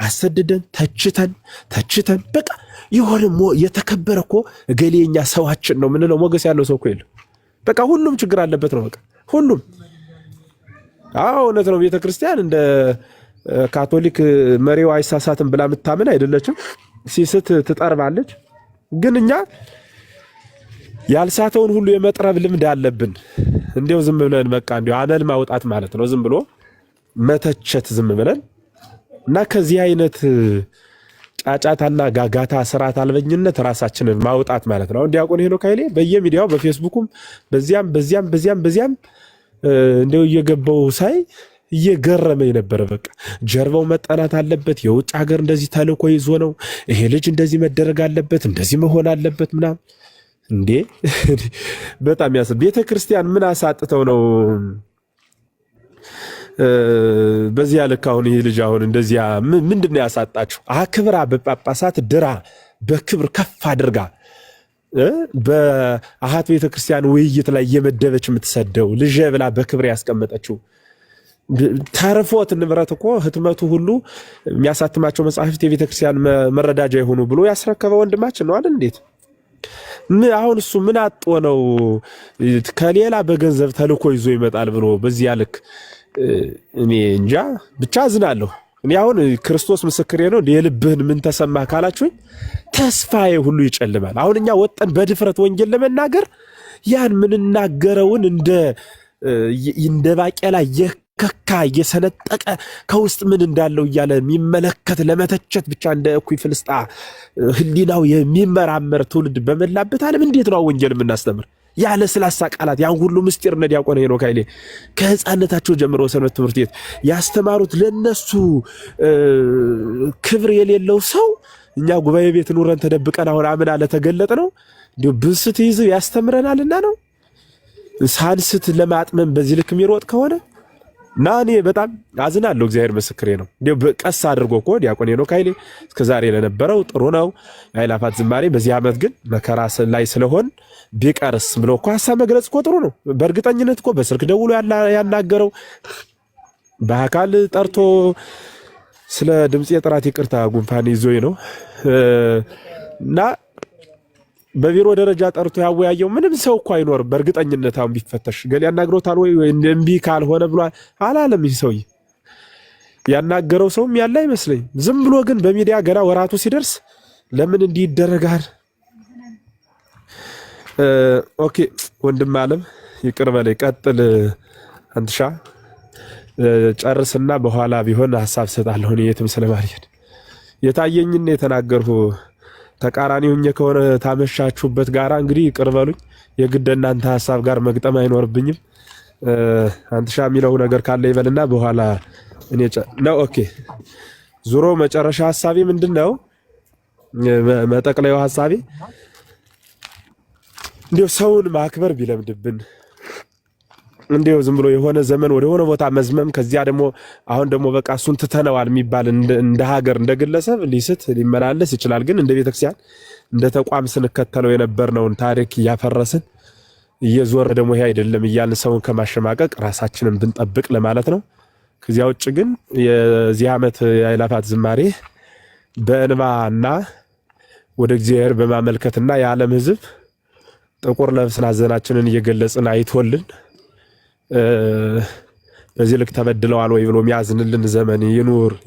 አሰድደን ተችተን በቃ የሆነ የተከበረ እኮ እገሌኛ ሰዋችን ነው ምንለው ሞገስ ያለው ሰው እኮ የለም። በቃ ሁሉም ችግር አለበት ነው በቃ ሁሉም። አዎ እውነት ነው። ቤተክርስቲያን እንደ ካቶሊክ መሪው አይሳሳትም ብላ የምታምን አይደለችም። ሲስት ትጠርባለች። ግን እኛ ያልሳተውን ሁሉ የመጥረብ ልምድ አለብን። እንዲያው ዝም ብለን በቃ እንዲያው አመል ማውጣት ማለት ነው። ዝም ብሎ መተቸት ዝም ብለን እና ከዚህ አይነት ጫጫታና ጋጋታ ስርዓት አልበኝነት ራሳችንን ማውጣት ማለት ነው። ዲያቆን ሄኖክ ኃይሌ በየሚዲያው በፌስቡኩም በዚያም እንደው እየገባው ሳይ እየገረመኝ ነበረ። በቃ ጀርባው መጠናት አለበት፣ የውጭ ሀገር እንደዚህ ተልኮ ይዞ ነው፣ ይሄ ልጅ እንደዚህ መደረግ አለበት፣ እንደዚህ መሆን አለበት ምናምን። እንዴ በጣም ያስ ቤተክርስቲያን ምን አሳጥተው ነው በዚያ ልክ አሁን ይሄ ልጅ አሁን እንደዚያ ምንድነው ያሳጣቸው? አክብራ በጳጳሳት ድራ በክብር ከፍ አድርጋ በአሃት ቤተክርስቲያን ውይይት ላይ እየመደበች የምትሰደው ልጅ ብላ በክብር ያስቀመጠችው ተርፎት ንብረት እኮ ህትመቱ ሁሉ የሚያሳትማቸው መጽሐፍት የቤተክርስቲያን መረዳጃ የሆኑ ብሎ ያስረከበ ወንድማችን ነው አይደል? እንዴት አሁን እሱ ምን አጥቶ ነው ከሌላ በገንዘብ ተልኮ ይዞ ይመጣል ብሎ በዚያ ልክ? እኔ እንጃ ብቻ አዝናለሁ። እኔ አሁን ክርስቶስ ምስክሬ ነው። የልብህን ምን ተሰማህ ካላችሁኝ ተስፋዬ ሁሉ ይጨልማል። አሁን እኛ ወጠን በድፍረት ወንጌል ለመናገር ያን ምንናገረውን እንደ ባቄላ እየከካ እየሰነጠቀ ከውስጥ ምን እንዳለው እያለ የሚመለከት ለመተቸት ብቻ እንደ እኩይ ፍልስጣ ህሊናው የሚመራመር ትውልድ በመላበት ዓለም እንዴት ነው ወንጌል የምናስተምር? ያለ ስላሳ ቃላት ያን ሁሉ ምስጢር እነ ዲያቆን ሄኖክ ኃይሌ ከህፃነታቸው ጀምሮ ሰንበት ትምህርት ቤት ያስተማሩት ለነሱ ክብር የሌለው ሰው እኛ ጉባኤ ቤት ኑረን ተደብቀን አሁን አምና ለተገለጠ ነው እንዲሁ ብንስት ይዝ ያስተምረናልና ነው ሳንስት ለማጥመም በዚህ ልክ የሚሮጥ ከሆነ እና እኔ በጣም አዝናለሁ። እግዚአብሔር ምስክሬ ነው። እንዲሁ ቀስ አድርጎ እኮ ዲያቆን ሄኖክ ኃይሌ እስከዛሬ ለነበረው ጥሩ ነው የአእላፋት ዝማሬ፣ በዚህ ዓመት ግን መከራ ላይ ስለሆን ቢቀርስ ብሎ እኮ ሀሳብ መግለጽ እኮ ጥሩ ነው። በእርግጠኝነት እኮ በስልክ ደውሎ ያናገረው በአካል ጠርቶ ስለ ድምጽ የጥራት ይቅርታ ጉንፋን ይዞኝ ነው እና በቢሮ ደረጃ ጠርቶ ያወያየው ምንም ሰው እኮ አይኖርም። በእርግጠኝነት አሁን ቢፈተሽ ገል ያናግሮታል ወይ እምቢ ካልሆነ ብሏል አላለም። ይህ ሰውዬ ያናገረው ሰውም ያለ አይመስለኝ። ዝም ብሎ ግን በሚዲያ ገና ወራቱ ሲደርስ ለምን እንዲህ ይደረጋል? ኦኬ ወንድም አለም ይቅር በለኝ፣ ቀጥል አንትሻ ጨርስና በኋላ ቢሆን ሐሳብ ሰጣለሁ። እኔ የትም ስለማልሄድ የታየኝና የተናገርሁ ተቃራኒ ሆኜ ከሆነ ታመሻችሁበት ጋራ እንግዲህ ይቅር በሉኝ። የግድ እናንተ ሐሳብ ጋር መግጠም አይኖርብኝም። አንትሻ የሚለው ነገር ካለ ይበልና በኋላ እኔ ነው። ኦኬ ዙሮ መጨረሻ ሐሳቤ ምንድነው? መጠቅለያው ሐሳቤ እንዲሁ ሰውን ማክበር ቢለምድብን እንዲሁ ዝም ብሎ የሆነ ዘመን ወደ ሆነ ቦታ መዝመም ከዚያ ደግሞ አሁን ደግሞ በቃ እሱን ትተነዋል የሚባል እንደ ሀገር እንደ ግለሰብ ሊስት ሊመላለስ ይችላል። ግን እንደ ቤተክርስቲያን እንደ ተቋም ስንከተለው የነበርነውን ታሪክ እያፈረስን እየዞረ ደግሞ ይሄ አይደለም እያልን ሰውን ከማሸማቀቅ ራሳችንን ብንጠብቅ ለማለት ነው። ከዚያ ውጭ ግን የዚህ ዓመት የአእላፋት ዝማሬ በእንባና ወደ እግዚአብሔር በማመልከትና የዓለም ሕዝብ ጥቁር ለብሰን ሐዘናችንን እየገለጽን አይቶልን በዚህ ልክ ተበድለዋል ወይ ብሎ የሚያዝንልን ዘመን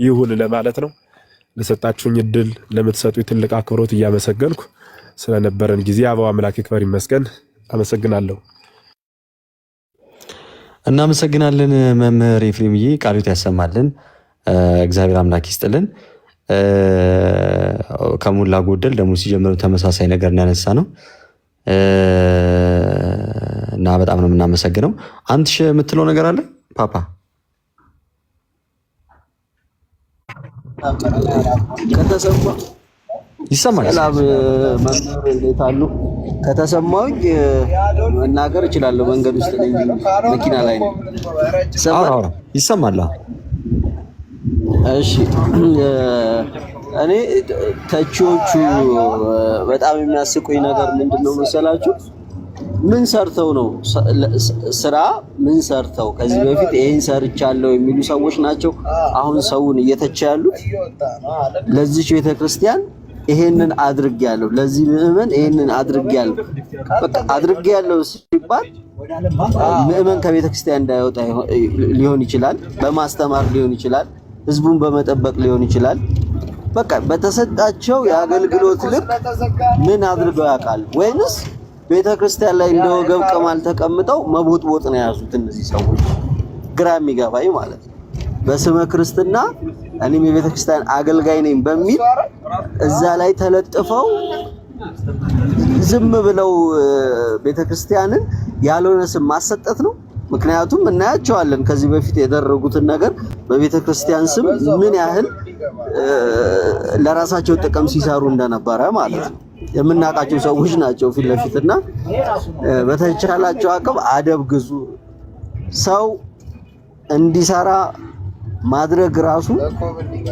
ይሁን ለማለት ነው። ለሰጣችሁኝ እድል ለምትሰጡኝ ትልቅ አክብሮት እያመሰገንኩ ስለነበረን ጊዜ አበው አምላክ ይክበር ይመስገን። አመሰግናለሁ። እናመሰግናለን መምህር ኤፍሬምዬ፣ ቃሉት ያሰማልን፣ እግዚአብሔር አምላክ ይስጥልን። ከሞላ ጎደል ደግሞ ሲጀምሩ ተመሳሳይ ነገር እናነሳ ነው እና በጣም ነው የምናመሰግነው። አንተ የምትለው ነገር አለ ፓፓ? ከተሰማ ይሰማል። ሰላም መምህር እንዴት አሉ? ከተሰማኝ መናገር እችላለሁ። መንገድ ውስጥ ነኝ፣ መኪና ላይ ነኝ። ይሰማል። እሺ እኔ ተቺዎቹ በጣም የሚያስቁኝ ነገር ምንድነው መሰላችሁ? ምን ሰርተው ነው ስራ ምን ሰርተው ከዚህ በፊት ይሄን ሰርቻለሁ የሚሉ ሰዎች ናቸው አሁን ሰውን እየተቸ ያሉት። ለዚህ ቤተክርስቲያን ይሄንን አድርጌያለሁ፣ ለዚህ ምእመን ይሄንን አድርጌያለሁ። በቃ አድርጌያለሁ ሲባል ምእመን ከቤተክርስቲያን እንዳይወጣ ሊሆን ይችላል፣ በማስተማር ሊሆን ይችላል፣ ህዝቡን በመጠበቅ ሊሆን ይችላል። በቃ በተሰጣቸው የአገልግሎት ልክ ምን አድርገው ያውቃል? ወይንስ ቤተክርስቲያን ላይ እንደወገብ ቅማል ተቀምጠው መቦጥቦጥ ነው የያዙት እነዚህ ሰዎች? ግራ የሚገባኝ ማለት ነው። በስመ ክርስትና እኔም የቤተክርስቲያን አገልጋይ ነኝ በሚል እዛ ላይ ተለጥፈው ዝም ብለው ቤተክርስቲያንን ያልሆነ ስም ማሰጠት ነው። ምክንያቱም እናያቸዋለን ከዚህ በፊት ያደረጉትን ነገር በቤተክርስቲያን ስም ምን ያህል ለራሳቸው ጥቅም ሲሰሩ እንደነበረ ማለት ነው። የምናውቃቸው ሰዎች ናቸው ፊት ለፊትና በተቻላቸው አቅም አደብ ግዙ። ሰው እንዲሰራ ማድረግ ራሱ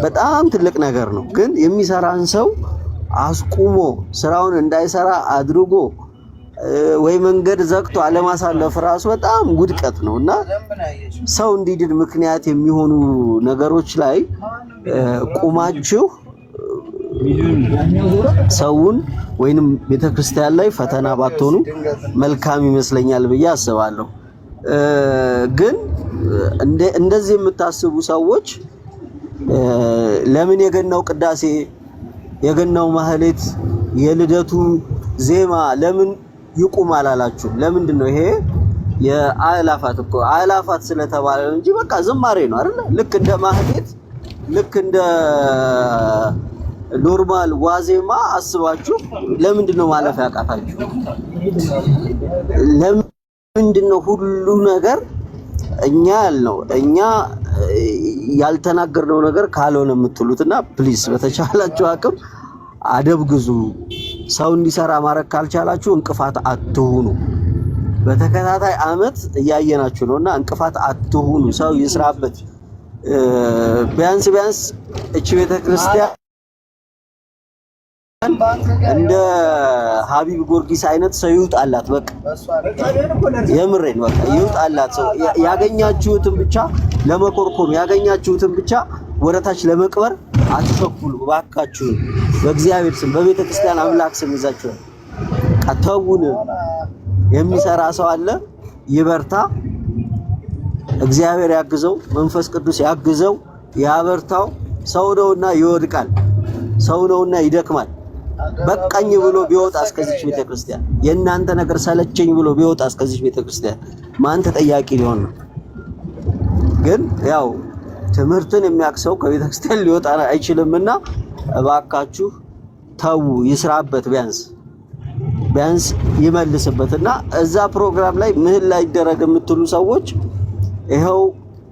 በጣም ትልቅ ነገር ነው። ግን የሚሰራን ሰው አስቁሞ ስራውን እንዳይሰራ አድርጎ ወይ መንገድ ዘግቶ አለማሳለፍ ራሱ በጣም ውድቀት ነውና ሰው እንዲድን ምክንያት የሚሆኑ ነገሮች ላይ ቁማችሁ ሰውን ወይንም ቤተክርስቲያን ላይ ፈተና ባትሆኑ መልካም ይመስለኛል ብዬ አስባለሁ። ግን እንደዚህ የምታስቡ ሰዎች ለምን የገናው ቅዳሴ፣ የገናው ማህሌት፣ የልደቱ ዜማ ለምን ይቁም አላላችሁ? ለምንድን ነው ይሄ የአእላፋት እኮ አእላፋት ስለተባለ እንጂ በቃ ዝማሬ ነው አይደል? ልክ እንደ ማህሌት ልክ እንደ ኖርማል ዋዜማ አስባችሁ ለምንድን ነው ማለፍ ያቃታችሁ? ለምንድን ነው ሁሉ ነገር እኛ ያልነው እኛ ያልተናገርነው ነገር ካልሆነ የምትሉትና ፕሊስ በተቻላችሁ አቅም አደብ ግዙ። ሰው እንዲሰራ ማድረግ ካልቻላችሁ እንቅፋት አትሁኑ። በተከታታይ አመት እያየናችሁ ነውና እንቅፋት አትሁኑ። ሰው ይስራበት። ቢያንስ እቺ ቤተክርስቲያን እንደ ሀቢብ ጊዮርጊስ አይነት ሰው ይውጣላት። በቃ የምሬን በቃ ይውጣላት። ሰው ያገኛችሁትን ብቻ ለመኮርኮም ያገኛችሁትን ብቻ ወደታች ለመቅበር አትቸኩሉ እባካችሁ። በእግዚአብሔር ስም በቤተ ክርስቲያን አምላክ ስም ይዛችሁ ቀተውን የሚሰራ ሰው አለ። ይበርታ። እግዚአብሔር ያግዘው፣ መንፈስ ቅዱስ ያግዘው፣ ያበርታው። ሰው ነውና ይወድቃል፣ ሰው ነውና ይደክማል። በቃኝ ብሎ ቢወጣ እስከዚህ ቤተክርስቲያን የእናንተ ነገር ሰለቸኝ ብሎ ቢወጣ እስከዚህ ቤተክርስቲያን ማን ተጠያቂ ሊሆን ነው? ግን ያው ትምህርትን የሚያክሰው ከቤተክርስቲያን ሊወጣ አይችልምና እባካችሁ ተው፣ ይስራበት። ቢያንስ ይመልስበትና እዛ ፕሮግራም ላይ ምህላ ላይ ይደረግ የምትሉ ሰዎች ይኸው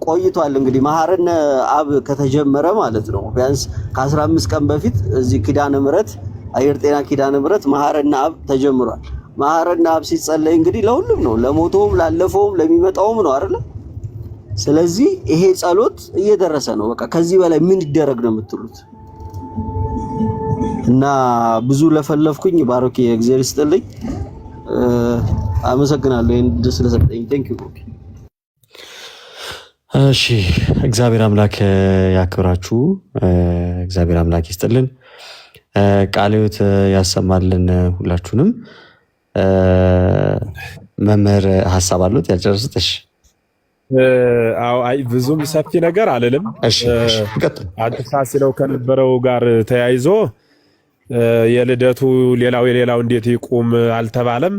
ቆይቷል። እንግዲህ መሐረነ አብ ከተጀመረ ማለት ነው ቢያንስ ከ15 ቀን በፊት እዚህ ኪዳነ ምሕረት አየር ጤና ኪዳነ ምሕረት መሐረነ አብ ተጀምሯል። መሐረነ አብ ሲጸለይ እንግዲህ ለሁሉም ነው፣ ለሞተውም ላለፈውም ለሚመጣውም ነው አይደል? ስለዚህ ይሄ ጸሎት እየደረሰ ነው። በቃ ከዚህ በላይ ምን ይደረግ ነው የምትሉት? እና ብዙ ለፈለፍኩኝ ባሮኬ እግዚአብሔር ይስጥልኝ። አመሰግናለሁ ይሄን ድል ስለሰጠኝ። ቴንክ ዩ። እሺ እግዚአብሔር አምላክ ያክብራችሁ። እግዚአብሔር አምላክ ይስጥልን። ቃለ ሕይወት ያሰማልን ሁላችሁንም። መምህር ሐሳብ አሉት ያልጨረሱት? እሺ አይ ብዙም ሰፊ ነገር አልልም። እሺ ቀጥሉ። አዲስ ሲለው ከነበረው ጋር ተያይዞ የልደቱ የሌላው እንዴት ይቁም አልተባለም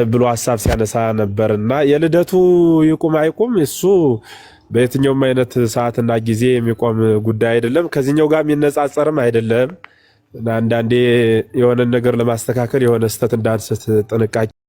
ብሎ ሐሳብ ሲያነሳ ነበርና የልደቱ ይቁም አይቁም እሱ በየትኛውም አይነት ሰዓትና ጊዜ የሚቆም ጉዳይ አይደለም። ከዚህኛው ጋር የሚነጻጸርም አይደለም። አንዳንዴ የሆነ ነገር ለማስተካከል የሆነ ስህተት እንዳንስት ጥንቃቄ